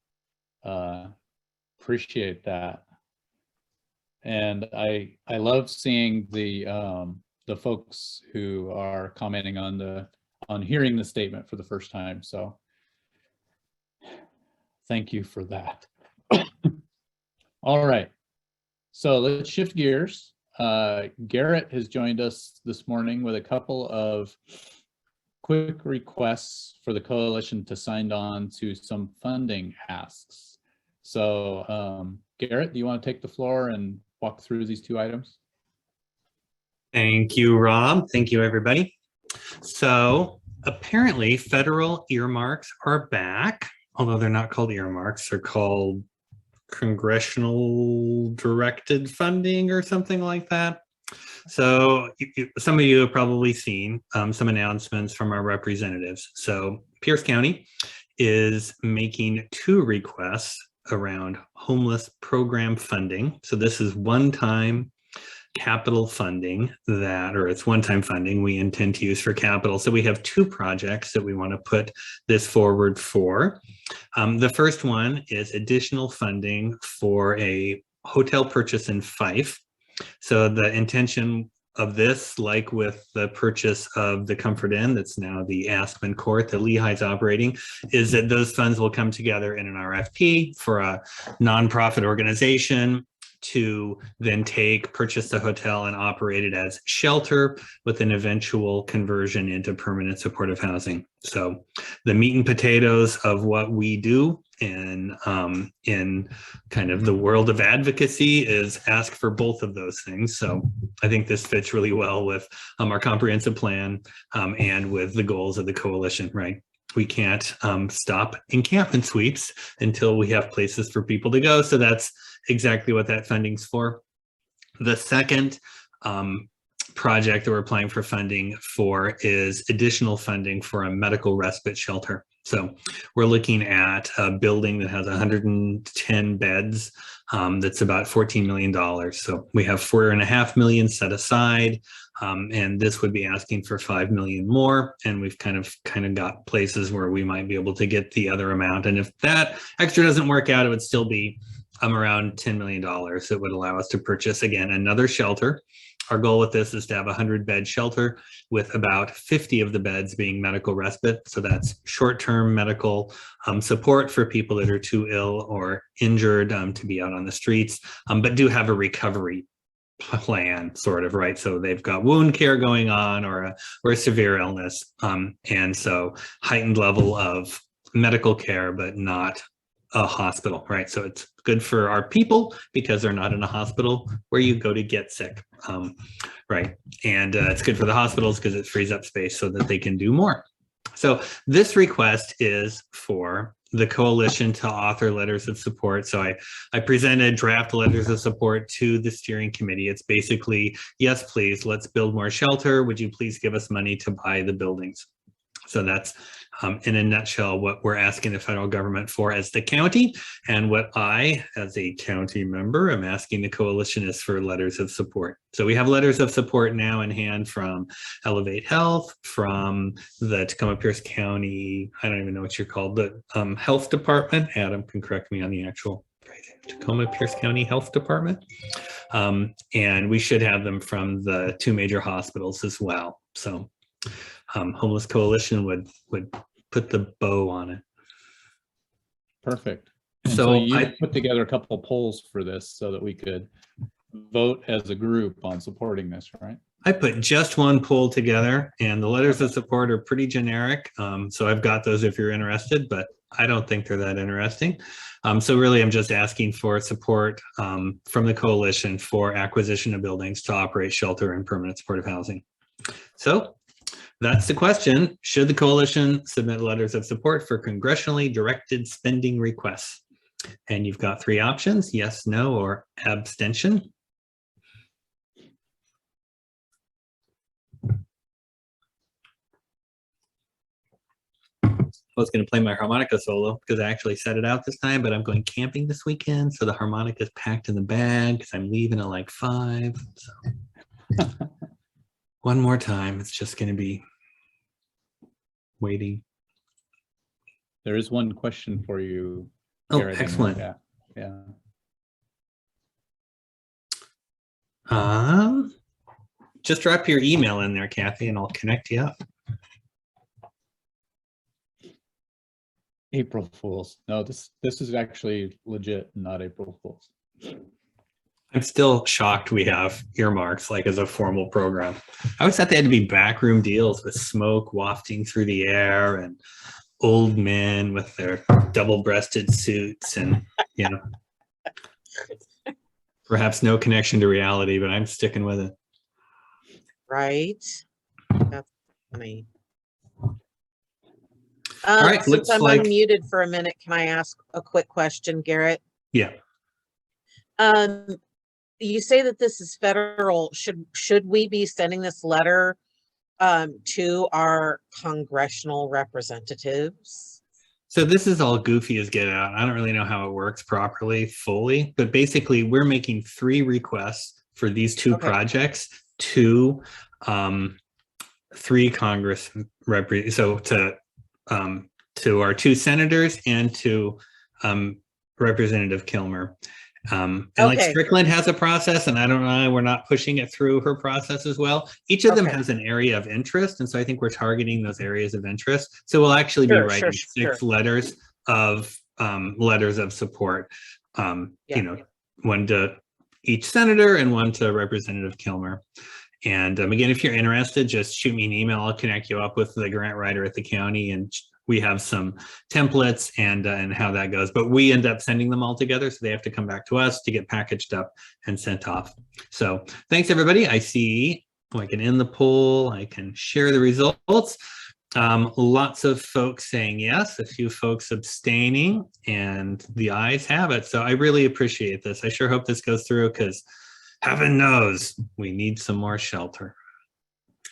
Speaker 1: appreciate that. And I love seeing the folks who are commenting on hearing the statement for the first time. So thank you for that. All right, so let's shift gears. Garrett has joined us this morning with a couple of quick requests for the coalition to sign on to some funding asks. So Garrett, do you want to take the floor and walk through these 2 items?
Speaker 12: Thank you, Rob. Thank you, everybody. So apparently federal earmarks are back, although they're not called earmarks, they're called congressional directed funding or something like that. So some of you have probably seen some announcements from our representatives. So Pierce County is making 2 requests around homeless program funding. So this is one-time capital funding it's one-time funding we intend to use for capital. So we have 2 projects that we want to put this forward for. The first one is additional funding for a hotel purchase in Fife. So the intention of this, like with the purchase of the Comfort Inn, that's now the Aspen Court that Lehigh's operating, is that those funds will come together in an RFP for a nonprofit organization to then purchase the hotel and operate it as shelter with an eventual conversion into permanent supportive housing. So the meat and potatoes of what we do in kind of the world of advocacy is ask for both of those things. So I think this fits really well with our comprehensive plan and with the goals of the coalition, right? We can't stop encampment sweeps until we have places for people to go. So that's exactly what that funding's for. The second project that we're applying for funding for is additional funding for a medical respite shelter. So we're looking at a building that has 110 beds that's about $14 million. So we have $4.5 million set aside, and this would be asking for $5 million more. And we've kind of got places where we might be able to get the other amount. And if that extra doesn't work out, it would still be around $10 million. That would allow us to purchase, again, another shelter. Our goal with this is to have a 100-bed shelter with about 50 of the beds being medical respite. So that's short-term medical support for people that are too ill or injured to be out on the streets, but do have a recovery plan, sort of, right? So they've got wound care going on or a severe illness. And so heightened level of medical care, but not a hospital, right? So it's good for our people because they're not in a hospital where you go to get sick, right? And it's good for the hospitals because it frees up space so that they can do more. So this request is for the coalition to author letters of support. So I presented draft letters of support to the steering committee. It's basically, yes, please, let's build more shelter. Would you please give us money to buy the buildings? So that's in a nutshell what we're asking the federal government for as the county, and what I, as a county member, am asking the coalition is for letters of support. So we have letters of support now in hand from Elevate Health, from the Tacoma Pierce County, I don't even know what you're called, the health department. Adam can correct me on the actual Tacoma Pierce County Health Department. And we should have them from the 2 major hospitals as well. So Homeless Coalition would put the bow on it.
Speaker 1: Perfect. And
Speaker 12: So
Speaker 1: so you
Speaker 12: I
Speaker 1: put together a couple of polls for this so that we could vote as a group on supporting this, right?
Speaker 12: I put just one poll together, and the letters of support are pretty generic. So I've got those if you're interested, but I don't think they're that interesting. So really, I'm just asking for support from the coalition for acquisition of buildings to operate shelter and permanent supportive housing. So that's the question. Should the coalition submit letters of support for congressionally directed spending requests? And you've got 3 options: yes, no, or abstention. I was going to play my harmonica solo because I actually set it out this time, but I'm going camping this weekend. So the harmonica is packed in the bag because I'm leaving at like 5. So one more time, it's just going to be waiting.
Speaker 1: There is one question for you.
Speaker 12: Oh,
Speaker 1: Garrett, in the
Speaker 12: excellent.
Speaker 1: chat. Yeah.
Speaker 12: Just drop your email in there, Kathy, and I'll connect you up.
Speaker 1: April Fools. No, this is actually legit, not April Fools.
Speaker 12: I'm still shocked we have earmarks like as a formal program. I always thought they had to be backroom deals with smoke wafting through the air and old men with their double-breasted suits and, you know, perhaps no connection to reality, but I'm sticking with it.
Speaker 10: Right. funny.
Speaker 12: All right,
Speaker 10: Since
Speaker 12: looks
Speaker 10: I'm
Speaker 12: like-
Speaker 10: unmuted for a minute, can I ask a quick question, Garrett?
Speaker 12: Yeah.
Speaker 10: You say that this is federal. Should we be sending this letter to our congressional representatives?
Speaker 12: So this is all goofy as get out. I don't really know how it works properly, fully, but basically we're making 3 requests for these 2
Speaker 10: Okay.
Speaker 12: projects to 3 Congress so to our 2 senators and to Representative Kilmer. And like
Speaker 10: Okay.
Speaker 12: Strickland has a process, and I don't know, we're not pushing it through her process as well. Each of them
Speaker 10: Okay.
Speaker 12: has an area of interest, and so I think we're targeting those areas of interest. So we'll actually be writing 6 letters of support. You know, 1 to each senator and 1 to Representative Kilmer. And again, if you're interested, just shoot me an email. I'll connect you up with the grant writer at the county, and we have some templates and how that goes. But we end up sending them all together, so they have to come back to us to get packaged up and sent off. So thanks, everybody. I see I can end the poll. I can share the results. Lots of folks saying yes, a few folks abstaining, and the ayes have it. So I really appreciate this. I sure hope this goes through, because heaven knows we need some more shelter.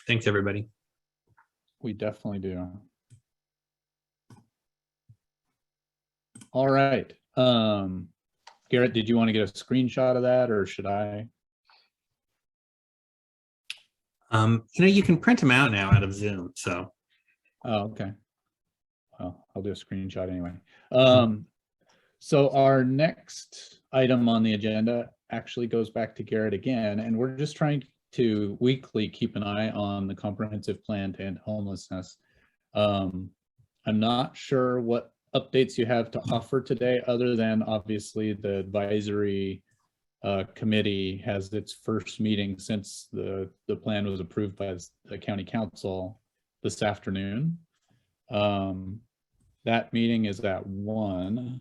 Speaker 12: Thanks, everybody.
Speaker 1: We definitely do. All right. Garrett, did you want to get a screenshot of that, or should I?
Speaker 12: You know, you can print them out now out of Zoom, so.
Speaker 1: Oh, okay. Well, I'll do a screenshot anyway. So our next item on the agenda actually goes back to Garrett again, and we're just trying to weekly keep an eye on the comprehensive plan to end homelessness. I'm not sure what updates you have to offer today, other than obviously the advisory committee has its first meeting since the plan was approved by the county council this afternoon. That meeting is at 1.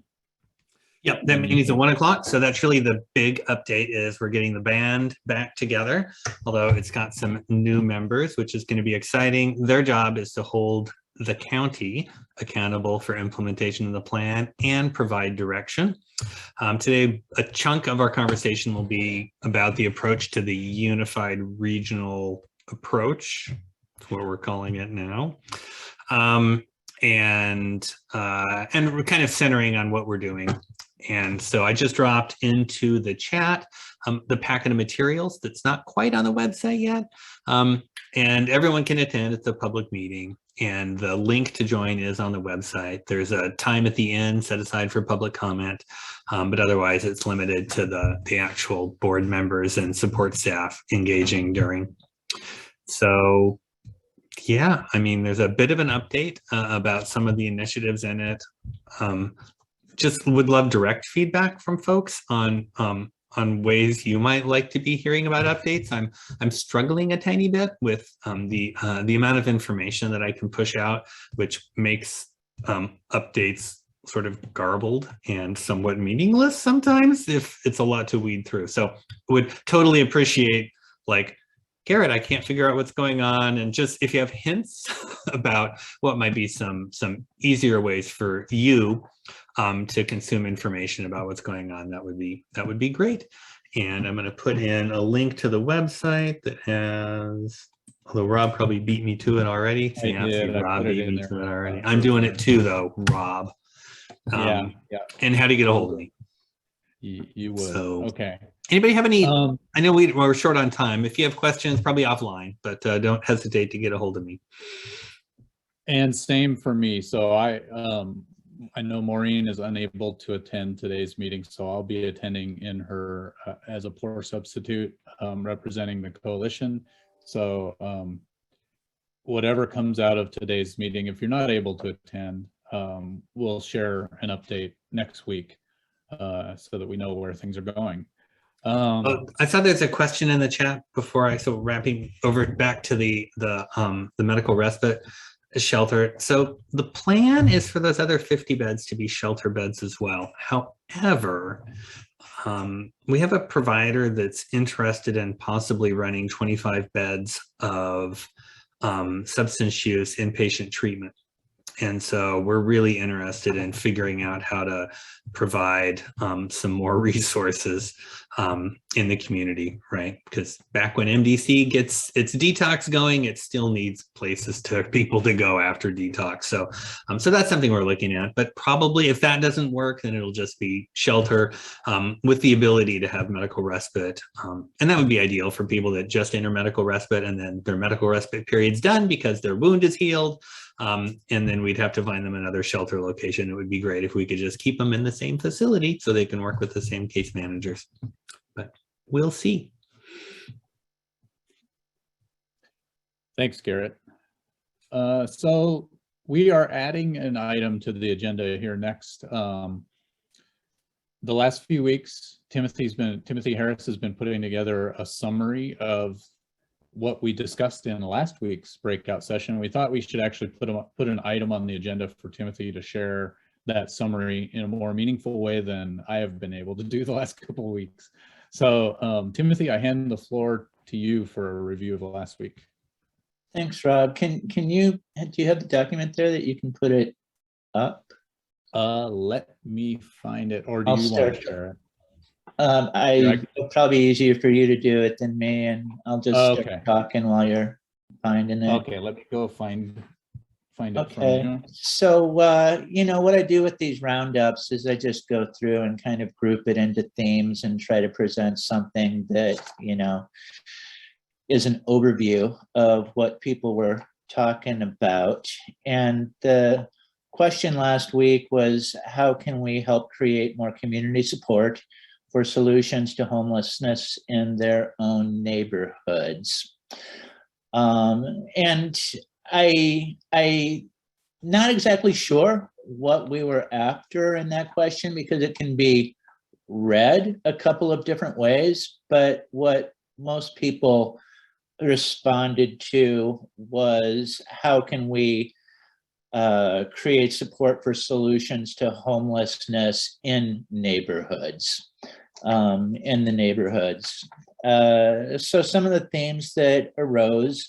Speaker 12: Yep, that meeting is at 1 o'clock. So that's really the big update, is we're getting the band back together, although it's got some new members, which is going to be exciting. Their job is to hold the county accountable for implementation of the plan and provide direction. Today, a chunk of our conversation will be about the approach to the unified regional approach. That's what we're calling it now. And we're kind of centering on what we're doing. And so I just dropped into the chat the packet of materials that's not quite on the website yet. And everyone can attend. It's a public meeting, and the link to join is on the website. There's a time at the end set aside for public comment, but otherwise it's limited to the actual board members and support staff engaging during. So yeah, I mean, there's a bit of an update about some of the initiatives in it. Just would love direct feedback from folks on ways you might like to be hearing about updates. I'm struggling a tiny bit with the amount of information that I can push out, which makes updates sort of garbled and somewhat meaningless sometimes if it's a lot to weed through. So would totally appreciate, like, Garrett, I can't figure out what's going on, and just if you have hints about what might be some easier ways for you to consume information about what's going on, that would be great. And I'm going to put in a link to the website that has, although Rob probably beat me to it already. So
Speaker 1: I did.
Speaker 12: Rob
Speaker 1: put it
Speaker 12: beat
Speaker 1: in
Speaker 12: me
Speaker 1: there.
Speaker 12: to it already. I'm doing it too, though, Rob.
Speaker 1: Yeah.
Speaker 12: And how to get a hold of me.
Speaker 1: You would.
Speaker 12: So,
Speaker 1: okay.
Speaker 12: Anybody have any? I know we're short on time. If you have questions, probably offline, but don't hesitate to get a hold of me.
Speaker 1: And same for me. So I know Maureen is unable to attend today's meeting, so I'll be attending in her as a poor substitute, representing the coalition. So whatever comes out of today's meeting, if you're not able to attend, we'll share an update next week so that we know where things are going.
Speaker 12: I saw there's a question in the chat before so wrapping over back to the medical respite shelter. So the plan is for those other 50 beds to be shelter beds as well. However, we have a provider that's interested in possibly running 25 beds of substance use inpatient treatment. And so we're really interested in figuring out how to provide some more resources in the community, right? Because back when MDC gets its detox going, it still needs places to people to go after detox. So, so that's something we're looking at. But probably if that doesn't work, then it'll just be shelter with the ability to have medical respite. And that would be ideal for people that just enter medical respite and then their medical respite period's done because their wound is healed. And then we'd have to find them another shelter location. It would be great if we could just keep them in the same facility so they can work with the same case managers. But we'll see.
Speaker 1: Thanks, Garrett. So we are adding an item to the agenda here next. The last few weeks, Timothy Harris has been putting together a summary of what we discussed in last week's breakout session. We thought we should actually put an item on the agenda for Timothy to share that summary in a more meaningful way than I have been able to do the last couple of weeks. So Timothy, I hand the floor to you for a review of the last week.
Speaker 13: Thanks, Rob. Do you have the document there that you can put it up?
Speaker 1: Let me find it, or do you want to share it?
Speaker 13: It'll probably be easier for you to do it than me, and I'll just start talking while you're finding it.
Speaker 1: Okay, let me go find it.
Speaker 13: Okay, so you know what I do with these roundups is I just go through and kind of group it into themes and try to present something that, you know, is an overview of what people were talking about. And the question last week was, how can we help create more community support for solutions to homelessness in their own neighborhoods? And I not exactly sure what we were after in that question, because it can be read a couple of different ways, but what most people responded to was, how can we create support for solutions to homelessness in neighborhoods, in the neighborhoods. So some of the themes that arose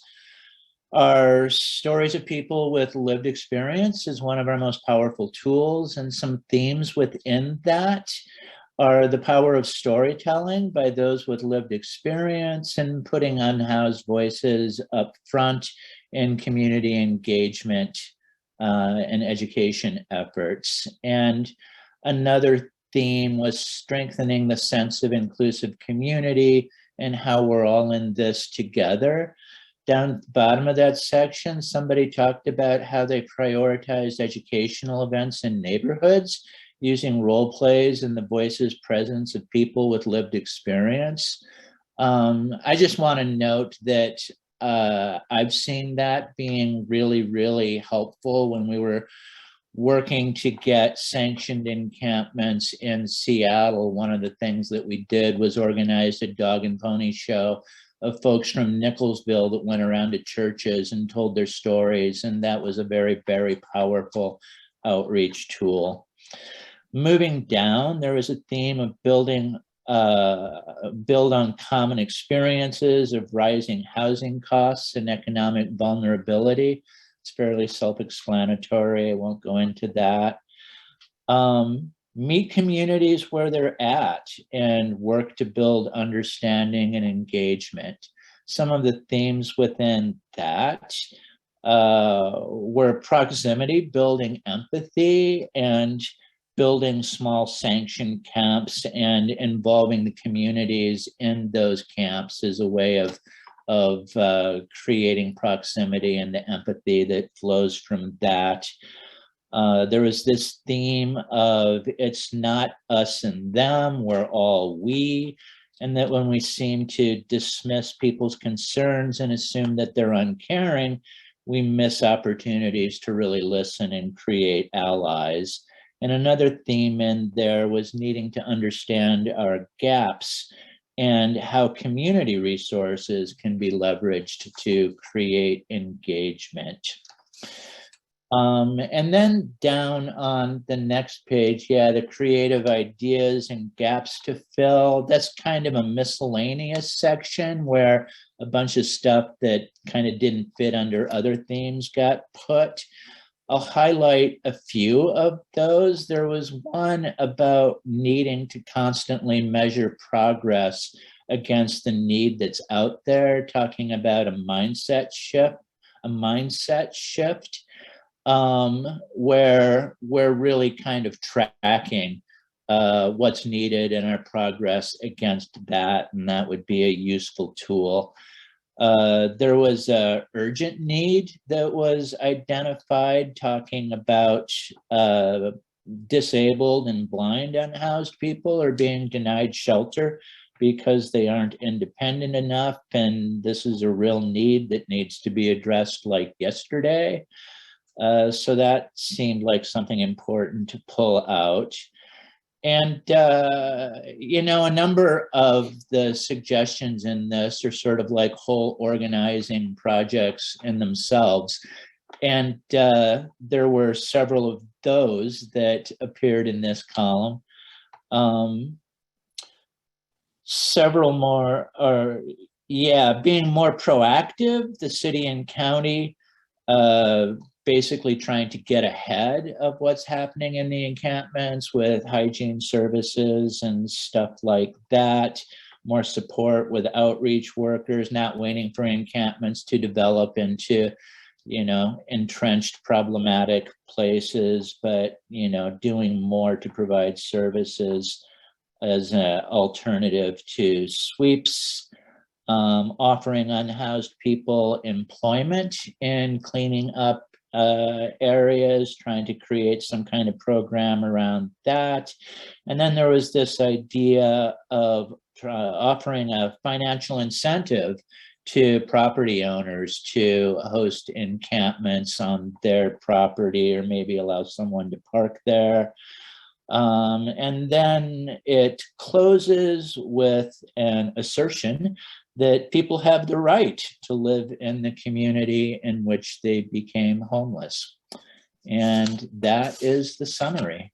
Speaker 13: are stories of people with lived experience is one of our most powerful tools, and some themes within that are the power of storytelling by those with lived experience and putting unhoused voices up front in community engagement and education efforts. And another theme was strengthening the sense of inclusive community and how we're all in this together. Down at the bottom of that section, somebody talked about how they prioritized educational events in neighborhoods using role plays and the voices presence of people with lived experience. I just want to note that I've seen that being really, really helpful when we were working to get sanctioned encampments in Seattle. One of the things that we did was organize a dog and pony show of folks from Nicholsville that went around to churches and told their stories. And that was a very, very powerful outreach tool. Moving down, there was a theme of build on common experiences of rising housing costs and economic vulnerability. It's fairly self-explanatory. I won't go into that. Meet communities where they're at and work to build understanding and engagement. Some of the themes within that were proximity, building empathy, and building small sanction camps and involving the communities in those camps as a way of creating proximity and the empathy that flows from that. There was this theme of it's not us and them, we're all we, and that when we seem to dismiss people's concerns and assume that they're uncaring, we miss opportunities to really listen and create allies. And another theme in there was needing to understand our gaps and how community resources can be leveraged to create engagement. And then down on the next page, yeah, the creative ideas and gaps to fill. That's kind of a miscellaneous section where a bunch of stuff that kind of didn't fit under other themes got put. I'll highlight a few of those. There was one about needing to constantly measure progress against the need that's out there, talking about a mindset shift, where we're really kind of tracking what's needed in our progress against that, and that would be a useful tool. There was a urgent need that was identified, talking about disabled and blind unhoused people are being denied shelter because they aren't independent enough, and this is a real need that needs to be addressed like yesterday. So that seemed like something important to pull out. And, you know, a number of the suggestions in this are sort of like whole organizing projects in themselves. And there were several of those that appeared in this column. Several more are, yeah, being more proactive, the city and county basically trying to get ahead of what's happening in the encampments with hygiene services and stuff like that. More support with outreach workers, not waiting for encampments to develop into, you know, entrenched problematic places, but, you know, doing more to provide services as an alternative to sweeps. Offering unhoused people employment and cleaning up areas, trying to create some kind of program around that. And then there was this idea of offering a financial incentive to property owners to host encampments on their property, or maybe allow someone to park there. And then it closes with an assertion that people have the right to live in the community in which they became homeless. And that is the summary.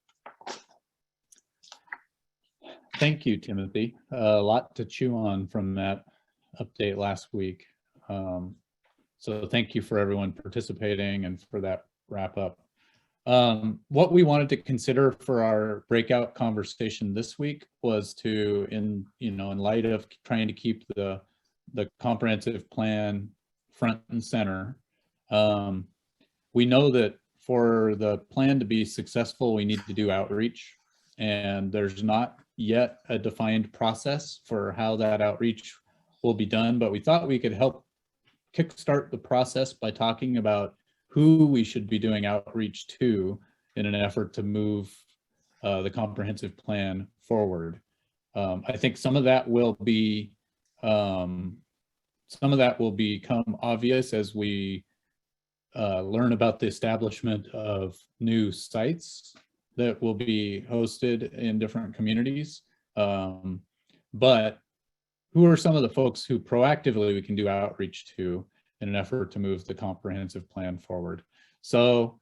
Speaker 1: Thank you, Timothy. A lot to chew on from that update last week. So thank you for everyone participating and for that wrap up. What we wanted to consider for our breakout conversation this week was to, in light of trying to keep the comprehensive plan front and center, we know that for the plan to be successful, we need to do outreach, and there's not yet a defined process for how that outreach will be done, but we thought we could help kickstart the process by talking about who we should be doing outreach to in an effort to move the comprehensive plan forward. I think some of that will become obvious as we learn about the establishment of new sites that will be hosted in different communities. But who are some of the folks who proactively we can do outreach to in an effort to move the comprehensive plan forward? So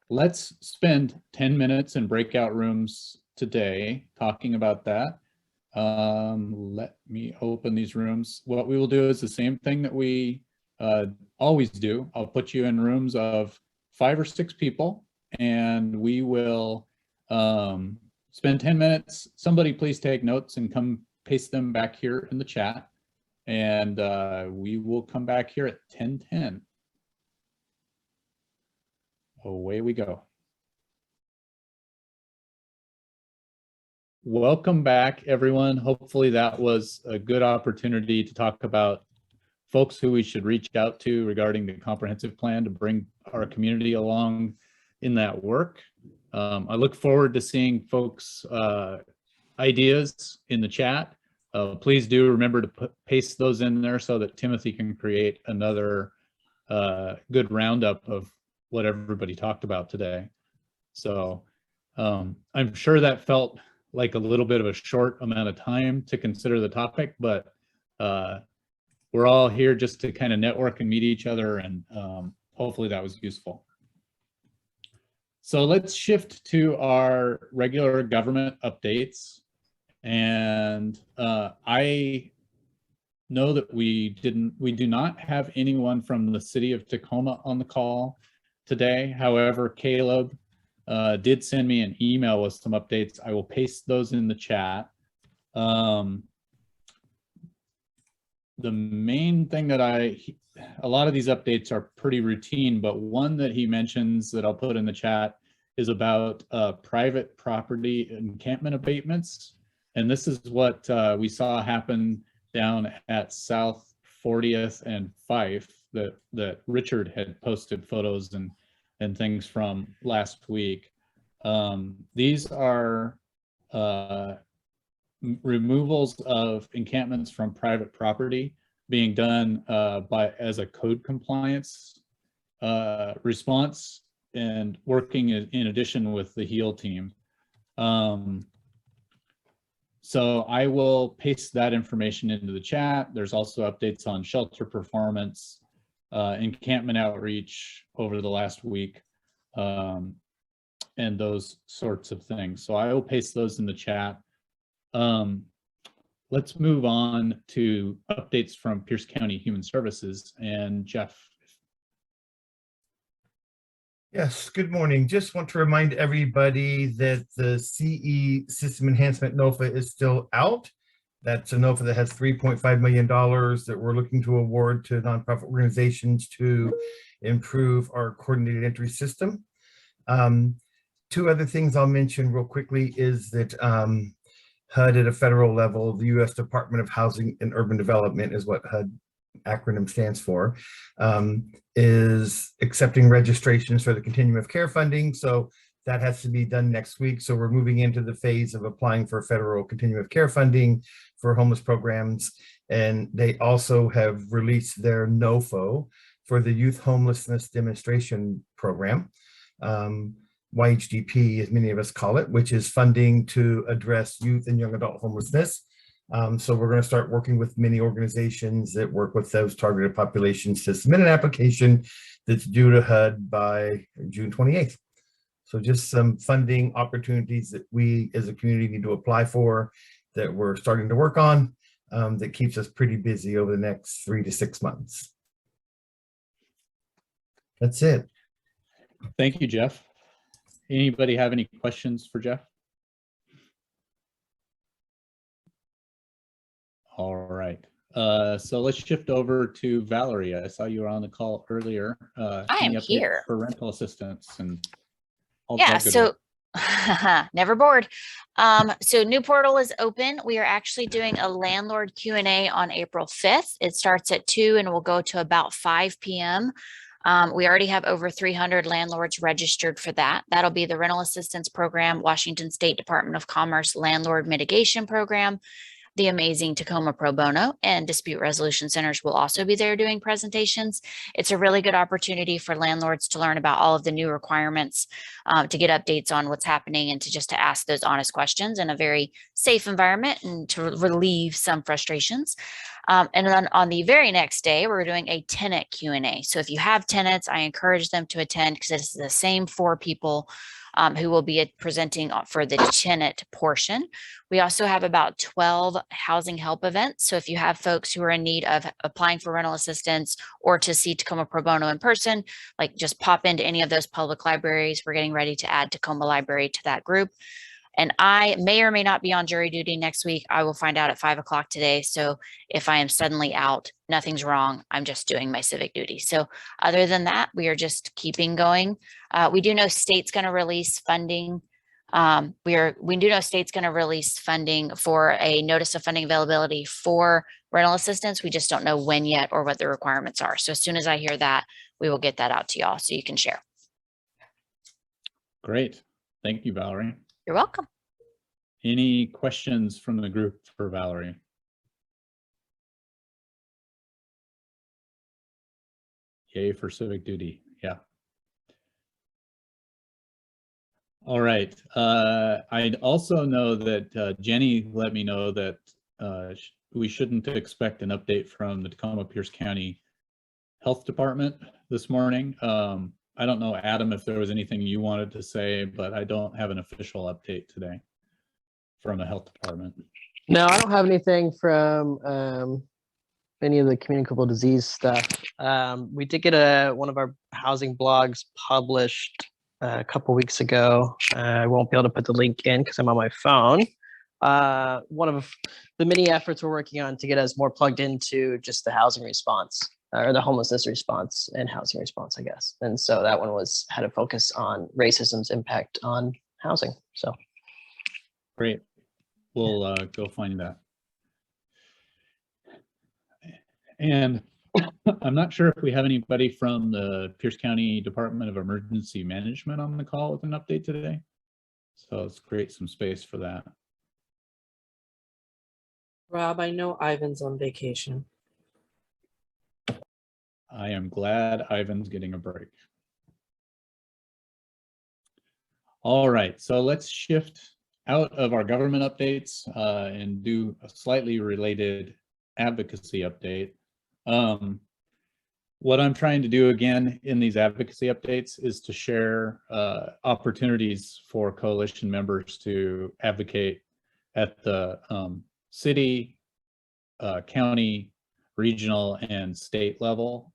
Speaker 1: let's spend 10 minutes in breakout rooms today talking about that. Let me open these rooms. What we will do is the same thing that we always do. I'll put you in rooms of 5 or 6 people, and we will spend 10 minutes. Somebody please take notes and come paste them back here in the chat. And we will come back here at 10:10. Away we go. Welcome back, everyone. Hopefully that was a good opportunity to talk about folks who we should reach out to regarding the comprehensive plan to bring our community along in that work. I look forward to seeing folks' ideas in the chat. Please do remember to paste those in there so that Timothy can create another good roundup of what everybody talked about today. So I'm sure that felt like a little bit of a short amount of time to consider the topic, but we're all here just to kind of network and meet each other, and hopefully that was useful. So let's shift to our regular government updates. And I know that we do not have anyone from the city of Tacoma on the call today. However, Caleb did send me an email with some updates. I will paste those in the chat. The main thing that a lot of these updates are pretty routine, but one that he mentions that I'll put in the chat is about private property encampment abatements. And this is what we saw happen down at South 40th and Fife that Richard had posted photos and things from last week. These are removals of encampments from private property being done as a code compliance response and working in addition with the HEAL team. So I will paste that information into the chat. There's also updates on shelter performance, encampment outreach over the last week, and those sorts of things. So I will paste those in the chat. Let's move on to updates from Pierce County Human Services and Jeff.
Speaker 14: Yes, good morning. Just want to remind everybody that the CE System Enhancement NOFA is still out. That's a NOFA that has $3.5 million that we're looking to award to nonprofit organizations to improve our coordinated entry system. Two other things I'll mention real quickly is that HUD at a federal level, the U.S. Department of Housing and Urban Development is what HUD acronym stands for, is accepting registrations for the continuum of care funding. So that has to be done next week. So we're moving into the phase of applying for federal continuum of care funding for homeless programs. And they also have released their NOFO for the Youth Homelessness Demonstration Program. YHDP, as many of us call it, which is funding to address youth and young adult homelessness. So we're going to start working with many organizations that work with those targeted populations to submit an application that's due to HUD by June 28th. So just some funding opportunities that we as a community need to apply for that we're starting to work on that keeps us pretty busy over the next 3 to 6 months. That's it.
Speaker 1: Thank you, Jeff. Anybody have any questions for Jeff? All right. So let's shift over to Valerie. I saw you were on the call earlier.
Speaker 15: I
Speaker 1: Any
Speaker 15: am
Speaker 1: updates
Speaker 15: here.
Speaker 1: for rental assistance and all
Speaker 15: Yeah,
Speaker 1: that good
Speaker 15: so
Speaker 1: work?
Speaker 15: never bored. So new portal is open. We are actually doing a landlord Q&A on April 5th. It starts at 2 and will go to about 5 p.m. We already have over 300 landlords registered for that. That'll be the Rental Assistance Program, Washington State Department of Commerce Landlord Mitigation Program, the amazing Tacoma Pro Bono, and dispute resolution centers will also be there doing presentations. It's a really good opportunity for landlords to learn about all of the new requirements, to get updates on what's happening, and to ask those honest questions in a very safe environment and to relieve some frustrations. And then on the very next day, we're doing a tenant Q&A. So if you have tenants, I encourage them to attend because it's the same 4 people who will be presenting for the tenant portion. We also have about 12 housing help events. So if you have folks who are in need of applying for rental assistance or to see Tacoma Pro Bono in person, like just pop into any of those public libraries. We're getting ready to add Tacoma Library to that group. And I may or may not be on jury duty next week. I will find out at 5 o'clock today. So if I am suddenly out, nothing's wrong. I'm just doing my civic duty. So other than that, we are just keeping going. We do know state's going to release funding. We do know state's going to release funding for a notice of funding availability for rental assistance. We just don't know when yet or what the requirements are. So as soon as I hear that, we will get that out to y'all so you can share.
Speaker 1: Great. Thank you, Valerie.
Speaker 15: You're welcome.
Speaker 1: Any questions from the group for Valerie? Yay for civic duty. Yeah. All right. I also know that Jenny let me know that we shouldn't expect an update from the Tacoma Pierce County Health Department this morning. I don't know, Adam, if there was anything you wanted to say, but I don't have an official update today from the health department.
Speaker 16: No, I don't have anything from any of the communicable disease stuff. We did get one of our housing blogs published a couple weeks ago. I won't be able to put the link in because I'm on my phone. One of the many efforts we're working on to get us more plugged into just the housing response or the homelessness response and housing response, I guess. And so that one had a focus on racism's impact on housing. So
Speaker 1: great. We'll go find that. And I'm not sure if we have anybody from the Pierce County Department of Emergency Management on the call with an update today. So let's create some space for that.
Speaker 7: Rob, I know Ivan's on vacation.
Speaker 1: I am glad Ivan's getting a break. All right, so let's shift out of our government updates and do a slightly related advocacy update. What I'm trying to do again in these advocacy updates is to share opportunities for coalition members to advocate at the city, county, regional, and state level.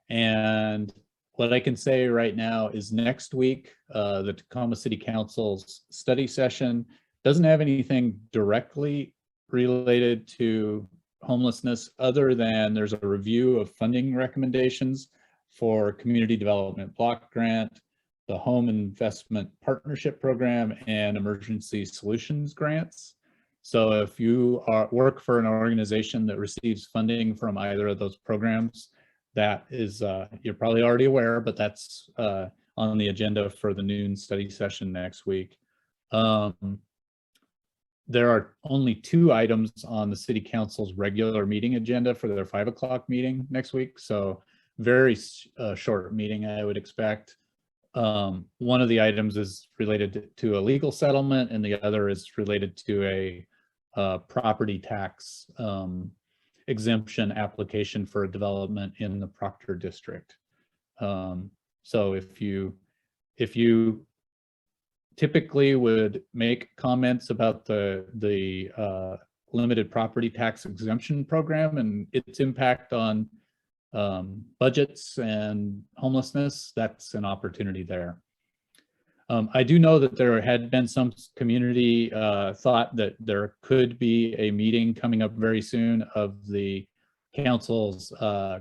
Speaker 1: And what I can say right now is next week, the Tacoma City Council's study session doesn't have anything directly related to homelessness other than there's a review of funding recommendations for Community Development Block Grant, the Home Investment Partnership Program, and Emergency Solutions Grants. So if you work for an organization that receives funding from either of those programs, that is, you're probably already aware, but that's on the agenda for the noon study session next week. There are only 2 items on the City Council's regular meeting agenda for their 5 o'clock meeting next week. So very short meeting, I would expect. One of the items is related to a legal settlement, and the other is related to a property tax exemption application for a development in the Proctor district. So if you typically would make comments about the limited property tax exemption program and its impact on budgets and homelessness, that's an opportunity there. I do know that there had been some community thought that there could be a meeting coming up very soon of the council's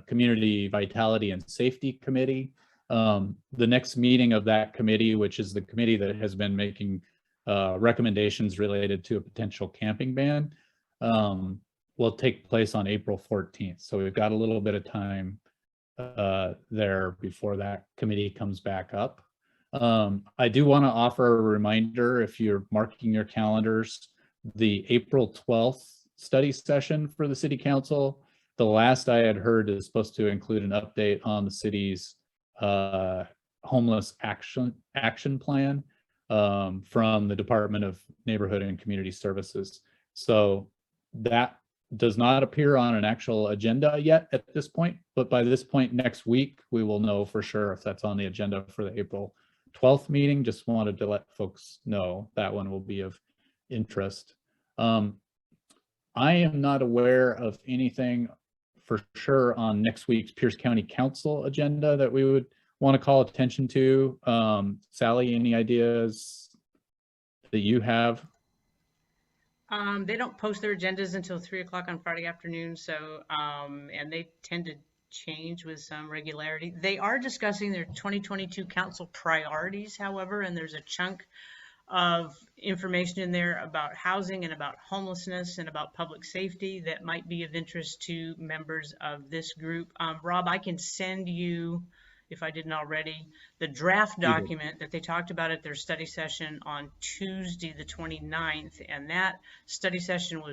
Speaker 1: Community Vitality and Safety Committee. The next meeting of that committee, which is the committee that has been making recommendations related to a potential camping ban, will take place on April 14th. So we've got a little bit of time there before that committee comes back up. I do want to offer a reminder, if you're marking your calendars, the April 12th study session for the City Council, the last I had heard is supposed to include an update on the city's homeless action plan from the Department of Neighborhood and Community Services. So that does not appear on an actual agenda yet at this point, but by this point next week, we will know for sure if that's on the agenda for the April 12th meeting. Just wanted to let folks know that one will be of interest. I am not aware of anything for sure on next week's Pierce County Council agenda that we would want to call attention to. Sally, any ideas that you have?
Speaker 17: They don't post their agendas until 3 o'clock on Friday afternoon. So, and they tend to change with some regularity. They are discussing their 2022 council priorities, however, and there's a chunk of information in there about housing and about homelessness and about public safety that might be of interest to members of this group. Rob, I can send you, if I didn't already, the draft document that they talked about at their study session on Tuesday, the 29th, and that study session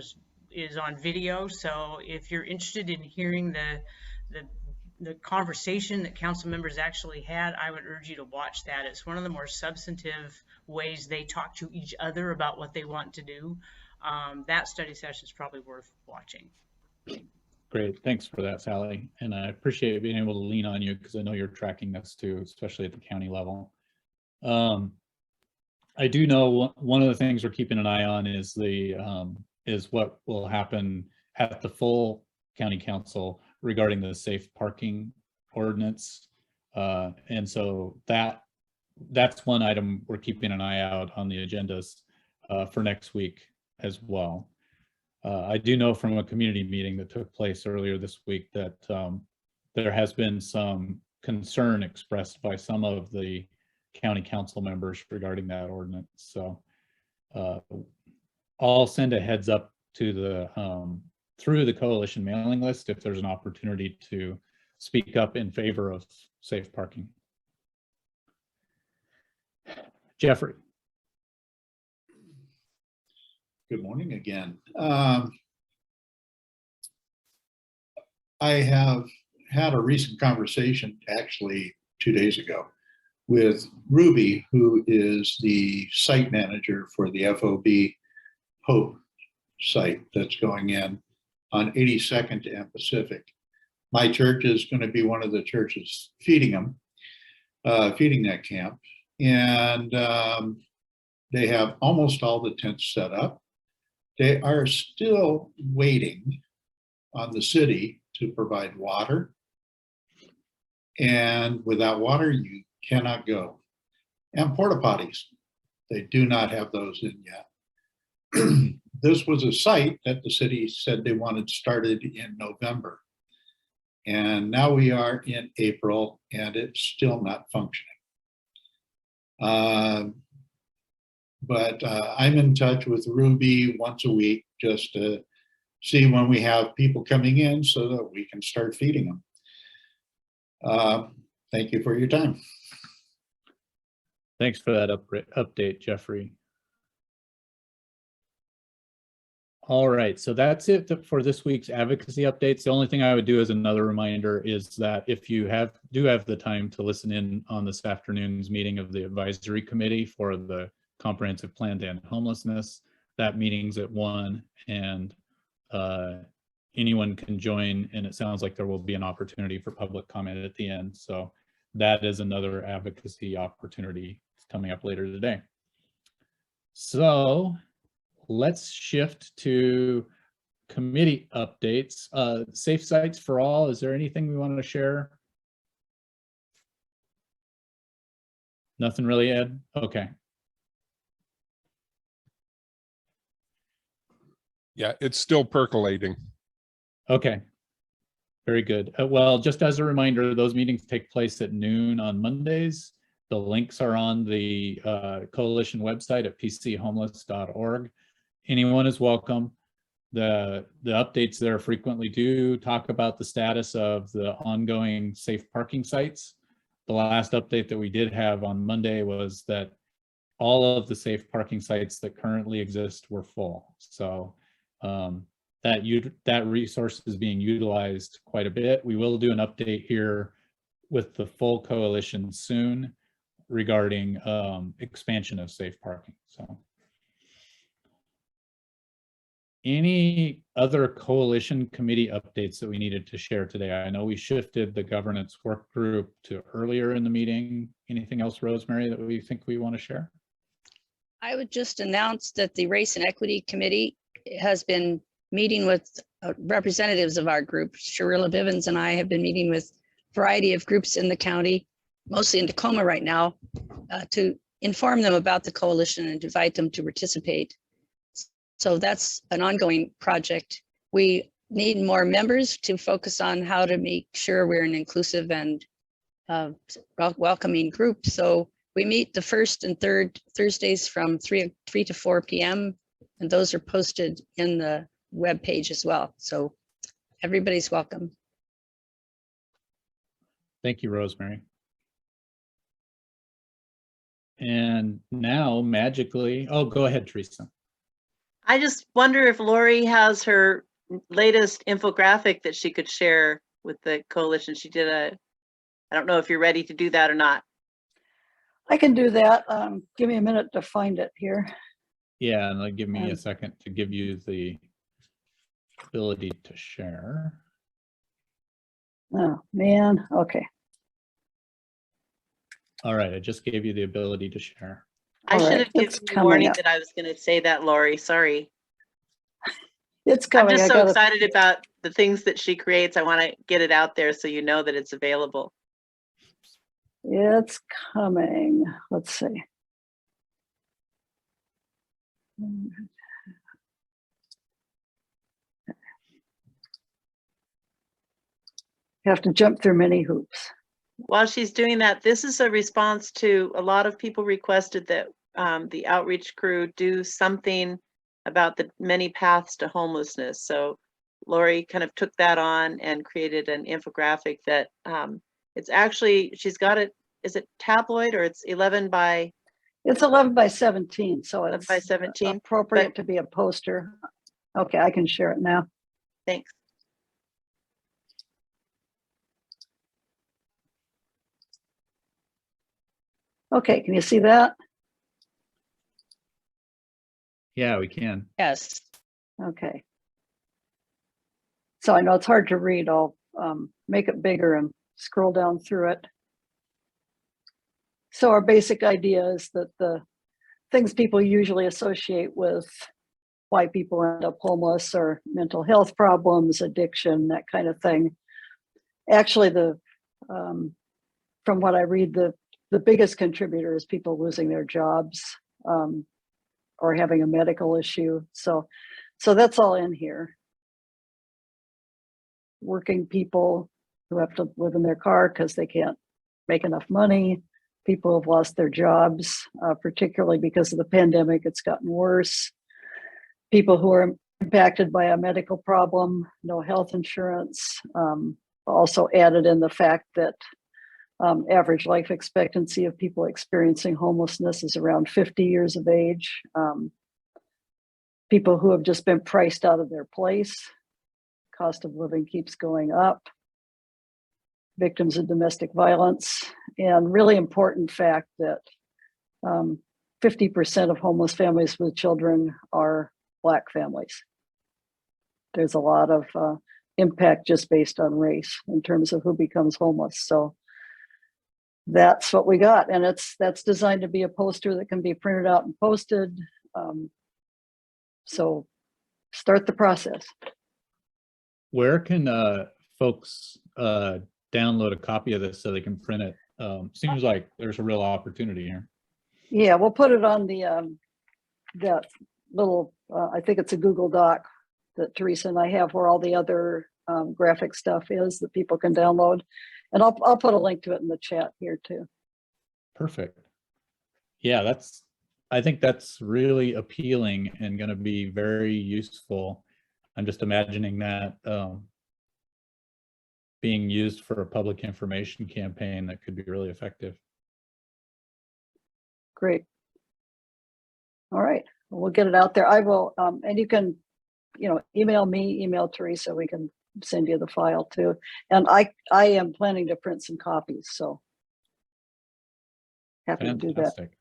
Speaker 17: is on video. So if you're interested in hearing the conversation that council members actually had, I would urge you to watch that. It's one of the more substantive ways they talk to each other about what they want to do. That study session is probably worth watching.
Speaker 1: Great, thanks for that, Sally. And I appreciate being able to lean on you because I know you're tracking this too, especially at the county level. I do know one of the things we're keeping an eye on is is what will happen at the full county council regarding the safe parking ordinance. And so that's one item we're keeping an eye out on the agendas for next week as well. I do know from a community meeting that took place earlier this week that there has been some concern expressed by some of the county council members regarding that ordinance. So I'll send a heads up to the through the coalition mailing list if there's an opportunity to speak up in favor of safe parking. Jeffrey.
Speaker 5: Good morning again. I have had a recent conversation, actually 2 days ago, with Ruby, who is the site manager for the FOB Hope site that's going in on 82nd and Pacific. My church is going to be one of the churches feeding that camp. And they have almost all the tents set up. They are still waiting on the city to provide water. And without water, you cannot go. And porta potties, they do not have those in yet. This was a site that the city said they wanted started in November. And now we are in April and it's still not functioning. But I'm in touch with Ruby once a week just to see when we have people coming in so that we can start feeding them. Thank you for your time.
Speaker 1: Thanks for that update, Jeffrey. All right, so that's it for this week's advocacy updates. The only thing I would do as another reminder is that if you do have the time to listen in on this afternoon's meeting of the advisory committee for the comprehensive plan to end homelessness, that meeting's at 1:00 and anyone can join, and it sounds like there will be an opportunity for public comment at the end. So that is another advocacy opportunity coming up later today. So let's shift to committee updates. Safe Sites for All, is there anything we want to share? Nothing really, Ed? Okay.
Speaker 18: Yeah, it's still percolating.
Speaker 1: Okay, very good. Well, just as a reminder, those meetings take place at noon on Mondays. The links are on the coalition website at pchomeless.org. Anyone is welcome. The updates there frequently do talk about the status of the ongoing safe parking sites. The last update that we did have on Monday was that all of the safe parking sites that currently exist were full. So that resource is being utilized quite a bit. We will do an update here with the full coalition soon regarding expansion of safe parking. So any other coalition committee updates that we needed to share today? I know we shifted the governance work group to earlier in the meeting. Anything else, Rosemary, that we think we want to share?
Speaker 2: I would just announce that the Race and Equity Committee has been meeting with representatives of our group. Sharilla Bivens and I have been meeting with a variety of groups in the county, mostly in Tacoma right now, to inform them about the coalition and invite them to participate. So that's an ongoing project. We need more members to focus on how to make sure we're an inclusive and welcoming group. So we meet the first and third Thursdays from 3 to 4 p.m. and those are posted in the web page as well. So everybody's welcome.
Speaker 1: Thank you, Rosemary. And now magically, oh, go ahead, Teresa.
Speaker 6: I just wonder if Lori has her latest infographic that she could share with the coalition. She did I don't know if you're ready to do that or not.
Speaker 19: I can do that. Give me a minute to find it here.
Speaker 1: Yeah, and give me a second to give you the ability to share.
Speaker 19: Oh, man. Okay.
Speaker 1: All right, I just gave you the ability to share.
Speaker 6: I
Speaker 19: All
Speaker 6: should
Speaker 19: right,
Speaker 6: have given
Speaker 19: it's
Speaker 6: you
Speaker 19: coming
Speaker 6: warning
Speaker 19: up.
Speaker 6: that I was going to say that, Lori. Sorry.
Speaker 19: It's
Speaker 6: I'm
Speaker 19: coming.
Speaker 6: just
Speaker 19: I
Speaker 6: so
Speaker 19: gotta,
Speaker 6: excited about the things that she creates. I want to get it out there so you know that it's available.
Speaker 19: it's coming. Let's see. Have to jump through many hoops.
Speaker 6: While she's doing that, this is a response to a lot of people requested that the outreach crew do something about the many paths to homelessness. So Lori kind of took that on and created an infographic that it's actually, she's got it, is it tabloid or it's 11 by
Speaker 19: It's 11 by 17, so
Speaker 6: 11
Speaker 19: it's
Speaker 6: by 17?
Speaker 19: appropriate to be a poster. Okay, I can share it now.
Speaker 6: Thanks.
Speaker 19: Okay, can you see that?
Speaker 1: Yeah, we can.
Speaker 2: Yes.
Speaker 19: Okay. So I know it's hard to read. I'll make it bigger and scroll down through it. So our basic idea is that the things people usually associate with why people end up homeless or mental health problems, addiction, that kind of thing. Actually, from what I read, the biggest contributor is people losing their jobs or having a medical issue. So that's all in here. Working people who have to live in their car because they can't make enough money. People who have lost their jobs, particularly because of the pandemic, it's gotten worse. People who are impacted by a medical problem, no health insurance. Also added in the fact that average life expectancy of people experiencing homelessness is around 50 years of age. People who have just been priced out of their place. Cost of living keeps going up. Victims of domestic violence. And really important fact that 50% of homeless families with children are Black families. There's a lot of impact just based on race in terms of who becomes homeless. So that's what we got. And that's designed to be a poster that can be printed out and posted. So start the process.
Speaker 1: Where can folks download a copy of this so they can print it? Seems like there's a real opportunity here.
Speaker 19: Yeah, we'll put it on the that little, I think it's a Google Doc that Teresa and I have where all the other graphic stuff is that people can download. And I'll put a link to it in the chat here too.
Speaker 1: Perfect. Yeah, I think that's really appealing and going to be very useful. I'm just imagining that being used for a public information campaign that could be really effective.
Speaker 19: Great. All right, we'll get it out there. I will, and you can, email me, email Teresa, we can send you the file too. And I am planning to print some copies, so happy to do that.
Speaker 1: Fantastic.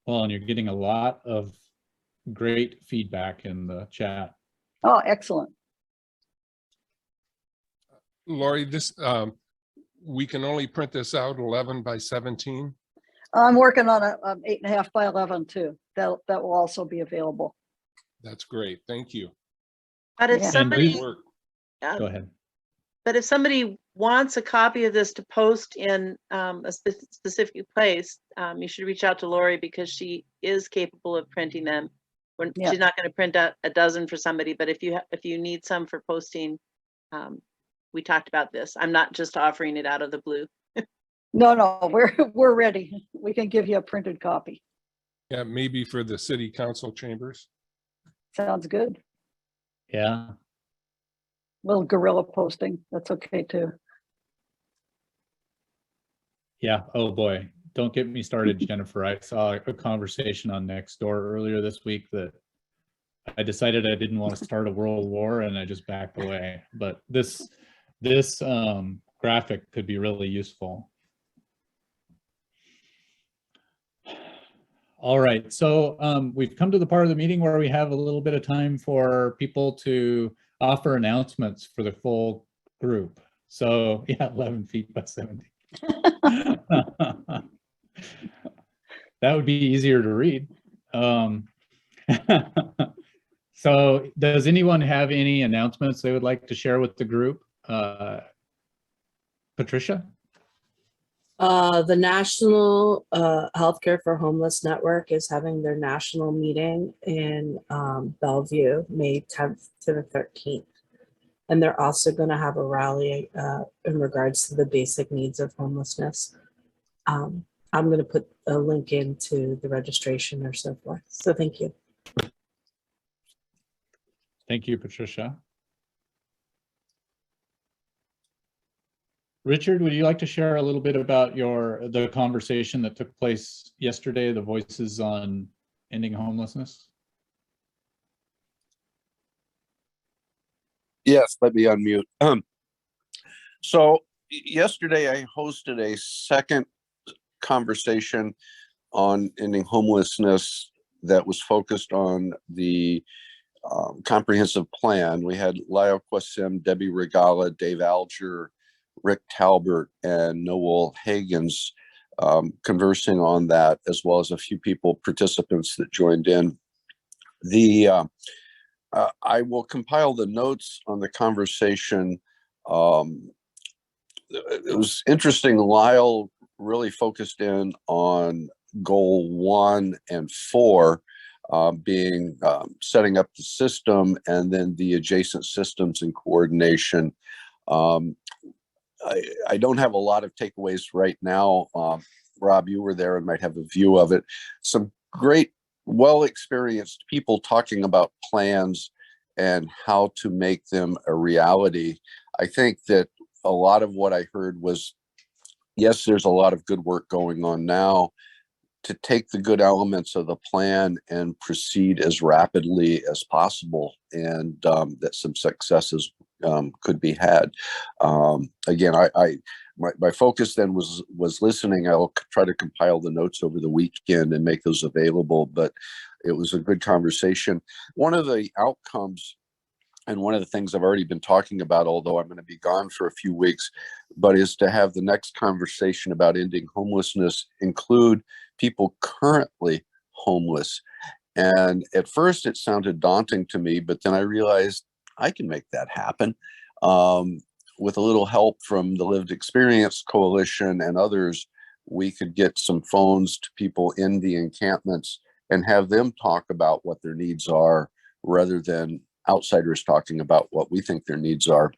Speaker 1: Well, and you're getting a lot of great feedback in the chat.
Speaker 19: Oh, excellent.
Speaker 18: Lori, this we can only print this out 11 by 17.
Speaker 19: I'm working on a 8.5 by 11 too. That will also be available.
Speaker 18: That's great. Thank you.
Speaker 6: But if
Speaker 19: Yeah.
Speaker 6: somebody,
Speaker 1: Go ahead.
Speaker 6: but if somebody wants a copy of this to post in a specific place, you should reach out to Lori because she is capable of printing them.
Speaker 19: Yeah.
Speaker 6: She's not going to print out a dozen for somebody, but if you need some for posting, we talked about this. I'm not just offering it out of the blue.
Speaker 19: No, we're ready. We can give you a printed copy.
Speaker 18: Yeah, maybe for the city council chambers.
Speaker 19: Sounds good.
Speaker 1: Yeah.
Speaker 19: Little guerrilla posting. That's okay too.
Speaker 1: Yeah. Oh boy. Don't get me started, Jennifer. I saw a conversation on Nextdoor earlier this week that I decided I didn't want to start a world war and I just backed away. But this graphic could be really useful. All right, so we've come to the part of the meeting where we have a little bit of time for people to offer announcements for the full group. So yeah, 11 feet by 70. That would be easier to read. So does anyone have any announcements they would like to share with the group? Patricia?
Speaker 7: The National Healthcare for Homeless Network is having their national meeting in Bellevue, May 10th to the 13th. And they're also going to have a rally in regards to the basic needs of homelessness. I'm going to put a link into the registration or so forth. So thank you.
Speaker 1: Thank you, Patricia. Richard, would you like to share a little bit about the conversation that took place yesterday, the Voices on Ending Homelessness?
Speaker 3: Yes, let me unmute. So yesterday I hosted a second conversation on ending homelessness that was focused on the comprehensive plan. We had Lyle Quasim, Debbie Regala, Dave Alger, Rick Talbert, and Noel Hagens conversing on that, as well as a few participants that joined in. I will compile the notes on the conversation. It was interesting. Lyle really focused in on goal 1 and 4, being setting up the system and then the adjacent systems and coordination. I don't have a lot of takeaways right now. Rob, you were there and might have a view of it. Some great, well-experienced people talking about plans and how to make them a reality. I think that a lot of what I heard was, yes, there's a lot of good work going on now to take the good elements of the plan and proceed as rapidly as possible, and that some successes could be had. Again, my focus then was listening. I'll try to compile the notes over the weekend and make those available, but it was a good conversation. One of the outcomes, and one of the things I've already been talking about, although I'm going to be gone for a few weeks, but is to have the next conversation about ending homelessness include people currently homeless. And at first it sounded daunting to me, but then I realized I can make that happen. With a little help from the Lived Experience Coalition and others, we could get some phones to people in the encampments and have them talk about what their needs are, rather than outsiders talking about what we think their needs are.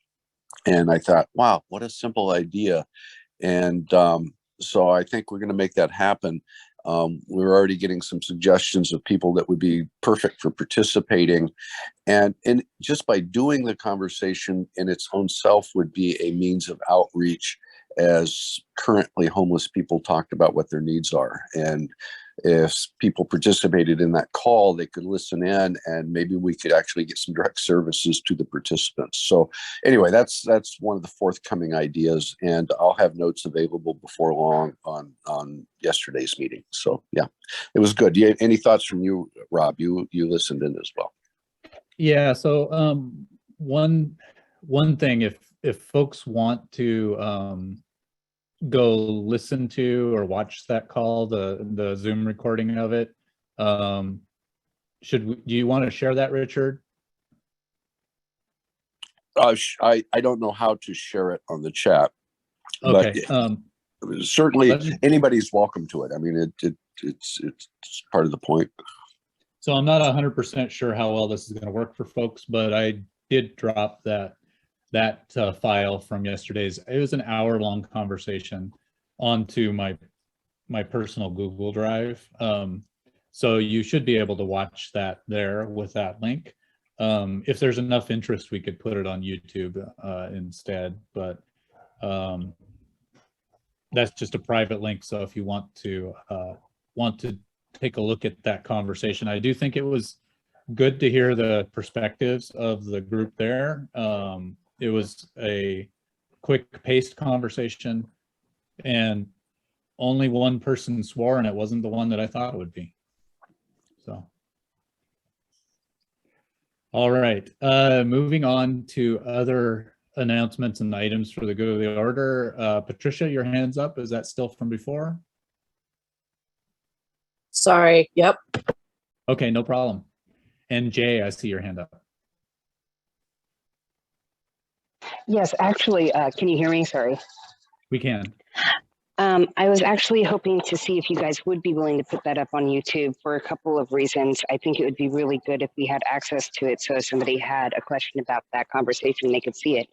Speaker 3: And I thought, wow, what a simple idea. And so I think we're going to make that happen. We're already getting some suggestions of people that would be perfect for participating. And just by doing the conversation in its own self would be a means of outreach, as currently homeless people talked about what their needs are. And if people participated in that call, they could listen in, and maybe we could actually get some direct services to the participants. So anyway, that's one of the forthcoming ideas, and I'll have notes available before long on yesterday's meeting. So yeah, it was good. Any thoughts from you, Rob? You listened in as well.
Speaker 1: Yeah, so one thing, if folks want to go listen to or watch that call, the Zoom recording of it, do you want to share that, Richard?
Speaker 3: I don't know how to share it on the chat.
Speaker 1: Okay.
Speaker 3: But certainly anybody's welcome to it. I mean, it's part of the point.
Speaker 1: So I'm not 100% sure how well this is going to work for folks, but I did drop that file from yesterday's. It was an hour-long conversation onto my personal Google Drive. So you should be able to watch that there with that link. If there's enough interest, we could put it on YouTube instead, but that's just a private link. So if you want to take a look at that conversation, I do think it was good to hear the perspectives of the group there. It was a quick-paced conversation, and only one person swore, and it wasn't the one that I thought it would be. So, all right, moving on to other announcements and items for the good of the order. Patricia, your hand's up. Is that still from before?
Speaker 7: Sorry. Yep.
Speaker 1: Okay, no problem. And Jay, I see your hand up.
Speaker 20: Yes, actually, can you hear me? Sorry.
Speaker 1: We can.
Speaker 20: I was actually hoping to see if you guys would be willing to put that up on YouTube for a couple of reasons. I think it would be really good if we had access to it, so if somebody had a question about that conversation, they could see it.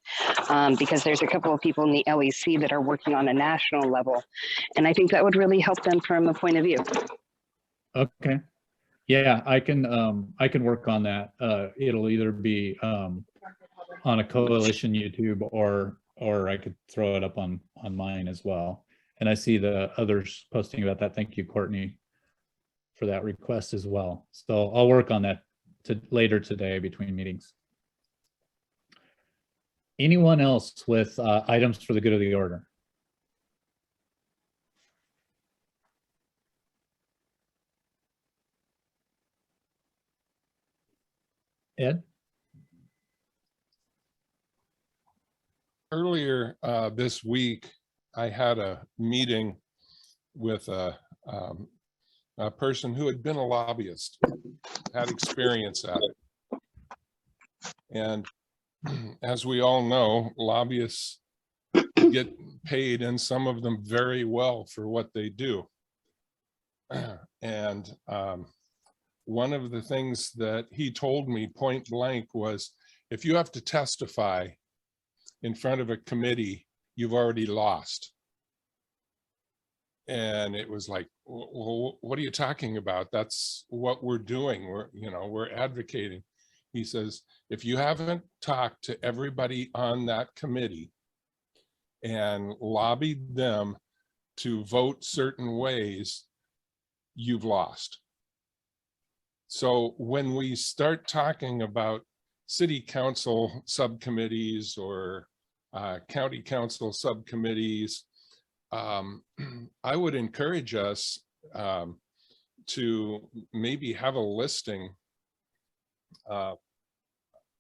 Speaker 20: Because there's a couple of people in the LEC that are working on a national level, and I think that would really help them from a point of view.
Speaker 1: Okay. Yeah, I can work on that. It'll either be on a coalition YouTube or I could throw it up on mine as well. And I see the others posting about that. Thank you, Courtney, for that request as well. So I'll work on that later today between meetings. Anyone else with items for the good of the order? Ed?
Speaker 18: Earlier this week, I had a meeting with a person who had been a lobbyist, had experience at it. And as we all know, lobbyists get paid, and some of them very well, for what they do. And one of the things that he told me point blank was, if you have to testify in front of a committee, you've already lost. And it was like, well, what are you talking about? That's what we're doing. We're advocating. He says, if you haven't talked to everybody on that committee and lobbied them to vote certain ways, you've lost. So when we start talking about city council subcommittees or county council subcommittees, I would encourage us to maybe have a listing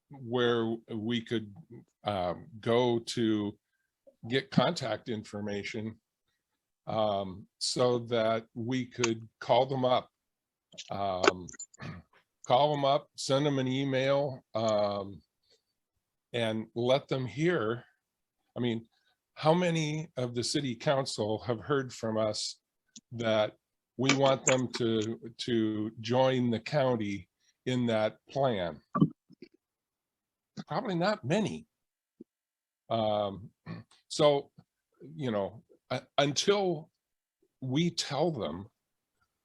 Speaker 18: where we could go to get contact information so that we could call them up, send them an email, and let them hear. I mean, how many of the city council have heard from us that we want them to join the county in that plan? Probably not many. So, until we tell them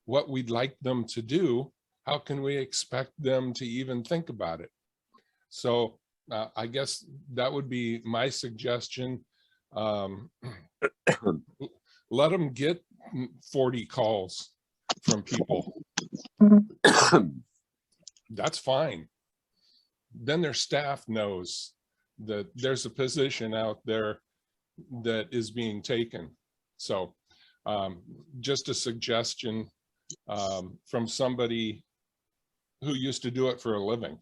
Speaker 18: what we'd like them to do, how can we expect them to even think about it? So I guess that would be my suggestion. Let them get 40 calls from people. That's fine. Then their staff knows that there's a position out there that is being taken. So just a suggestion from somebody who used to do it for a living.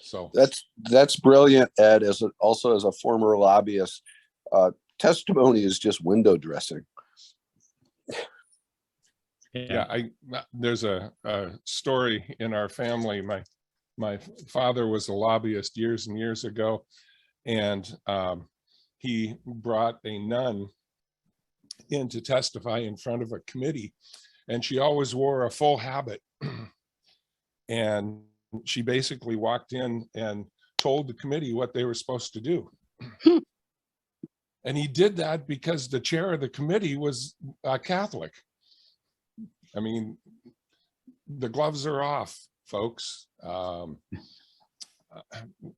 Speaker 18: So
Speaker 3: that's brilliant, Ed. Also as a former lobbyist, testimony is just window dressing.
Speaker 18: Yeah, there's a story in our family. My father was a lobbyist years and years ago, and he brought a nun in to testify in front of a committee, and she always wore a full habit. And she basically walked in and told the committee what they were supposed to do. And he did that because the chair of the committee was Catholic. I mean, the gloves are off, folks.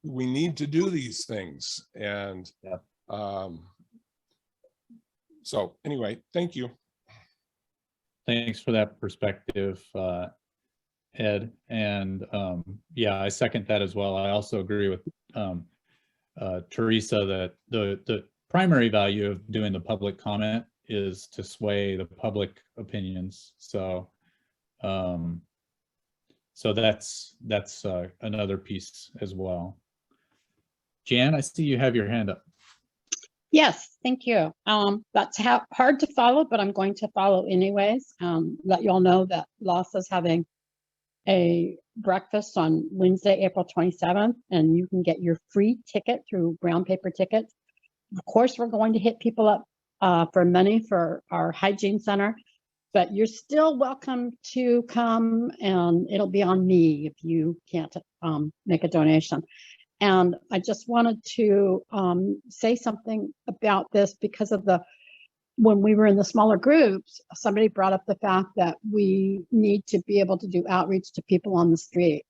Speaker 18: We need to do these things. And so anyway, thank you.
Speaker 1: Thanks for that perspective, Ed. And yeah, I second that as well. I also agree with Teresa that the primary value of doing the public comment is to sway the public opinions. So so that's another piece as well. Jan, I see you have your hand up.
Speaker 21: Yes, thank you. That's hard to follow, but I'm going to follow anyways. Let you all know that LOS is having a breakfast on Wednesday, April 27th, and you can get your free ticket through brown paper tickets. Of course, we're going to hit people up for money for our hygiene center, but you're still welcome to come, and it'll be on me if you can't make a donation. And I just wanted to say something about this because of when we were in the smaller groups, somebody brought up the fact that we need to be able to do outreach to people on the street.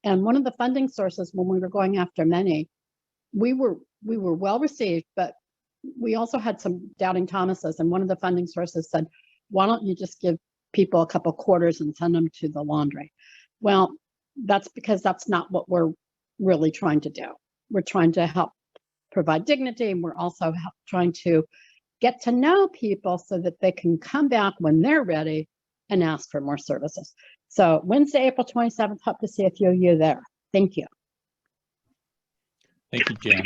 Speaker 21: And one of the funding sources when we were going after many, we were well received, but we also had some doubting Thomases. And one of the funding sources said, why don't you just give people a couple quarters and send them to the laundry? Well, that's because that's not what we're really trying to do. We're trying to help provide dignity, and we're also trying to get to know people so that they can come back when they're ready and ask for more services. So Wednesday, April 27th, hope to see a few of you there. Thank you.
Speaker 1: Thank you, Jan.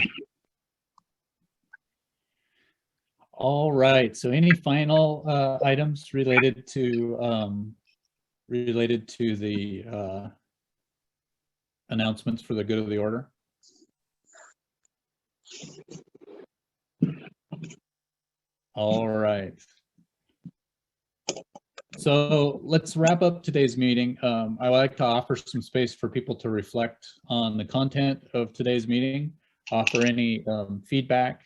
Speaker 1: All right, so any final items related to the announcements for the good of the order? All right. So let's wrap up today's meeting. I would like to offer some space for people to reflect on the content of today's meeting, offer any feedback,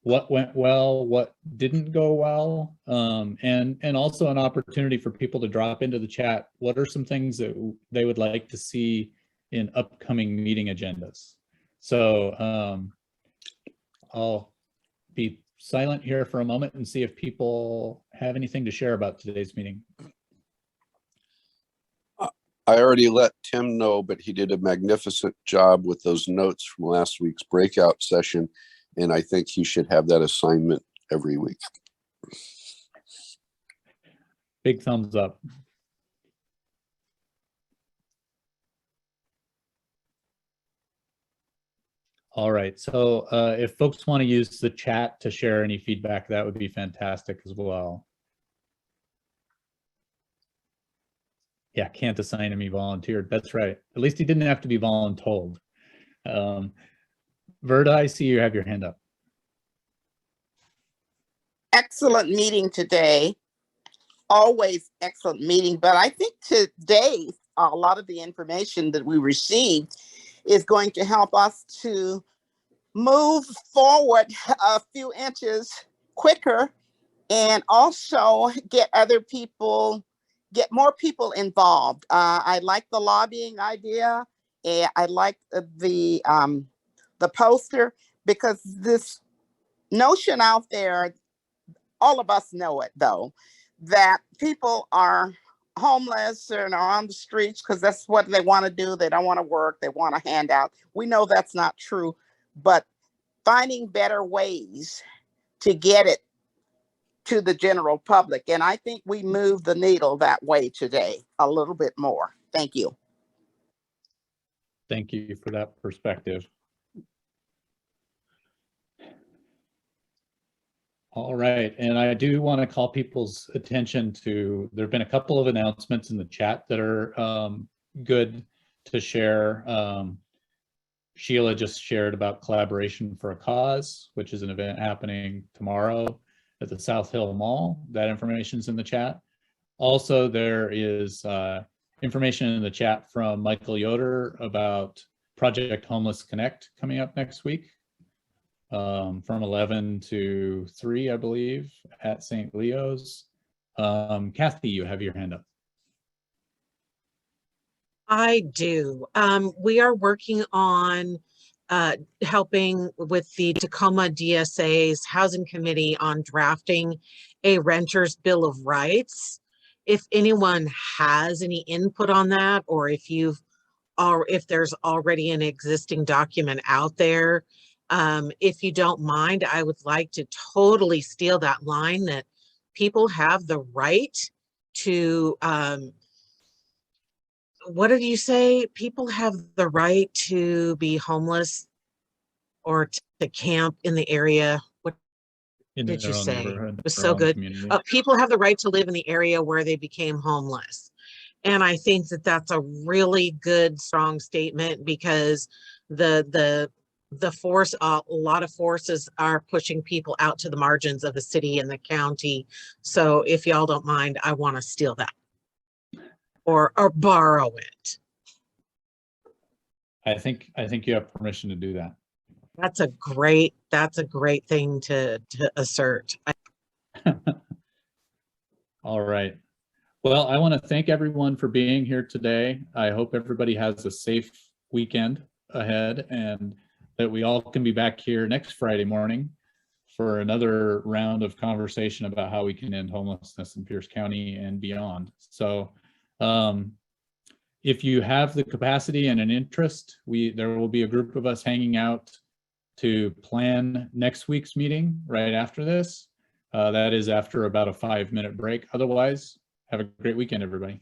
Speaker 1: what went well, what didn't go well, and also an opportunity for people to drop into the chat. What are some things that they would like to see in upcoming meeting agendas? So I'll be silent here for a moment and see if people have anything to share about today's meeting.
Speaker 3: I already let Tim know, but he did a magnificent job with those notes from last week's breakout session. And I think he should have that assignment every week.
Speaker 1: Big thumbs up. All right, so if folks want to use the chat to share any feedback, that would be fantastic as well. Yeah, can't assign him, he volunteered. That's right. At least he didn't have to be voluntold. Verda, I see you have your hand up.
Speaker 22: Excellent meeting today. Always excellent meeting, but I think today a lot of the information that we received is going to help us to move forward a few inches quicker and also get more people involved. I like the lobbying idea, and I like the poster, because this notion out there, all of us know it though, that people are homeless and are on the streets because that's what they want to do. They don't want to work. They want a handout. We know that's not true, but finding better ways to get it to the general public. And I think we moved the needle that way today a little bit more. Thank you.
Speaker 1: Thank you for that perspective. All right, and I do want to call people's attention to, there have been a couple of announcements in the chat that are good to share. Sheila just shared about Collaboration for a Cause, which is an event happening tomorrow at the South Hill Mall. That information is in the chat. Also, there is information in the chat from Michael Yoder about Project Homeless Connect coming up next week. From 11 to 3, I believe, at St. Leo's. Kathy, you have your hand up.
Speaker 10: I do. We are working on helping with the Tacoma DSA's Housing Committee on drafting a renter's Bill of Rights. If anyone has any input on that, or if there's already an existing document out there, if you don't mind, I would like to totally steal that line that people have the right to, what did you say? People have the right to be homeless or to camp in the area. What
Speaker 1: In
Speaker 10: did you
Speaker 1: their own
Speaker 10: say?
Speaker 1: neighborhood,
Speaker 10: It was
Speaker 1: their
Speaker 10: so
Speaker 1: own
Speaker 10: good.
Speaker 1: community.
Speaker 10: People have the right to live in the area where they became homeless. And I think that that's a really good, strong statement, because the force, a lot of forces are pushing people out to the margins of the city and the county. So if y'all don't mind, I want to steal that or borrow it.
Speaker 1: I think you have permission to do that.
Speaker 10: That's a great thing to assert.
Speaker 1: All right. Well, I want to thank everyone for being here today. I hope everybody has a safe weekend ahead, and that we all can be back here next Friday morning for another round of conversation about how we can end homelessness in Pierce County and beyond. So if you have the capacity and an interest, there will be a group of us hanging out to plan next week's meeting right after this. That is after about a 5-minute break. Otherwise, have a great weekend, everybody.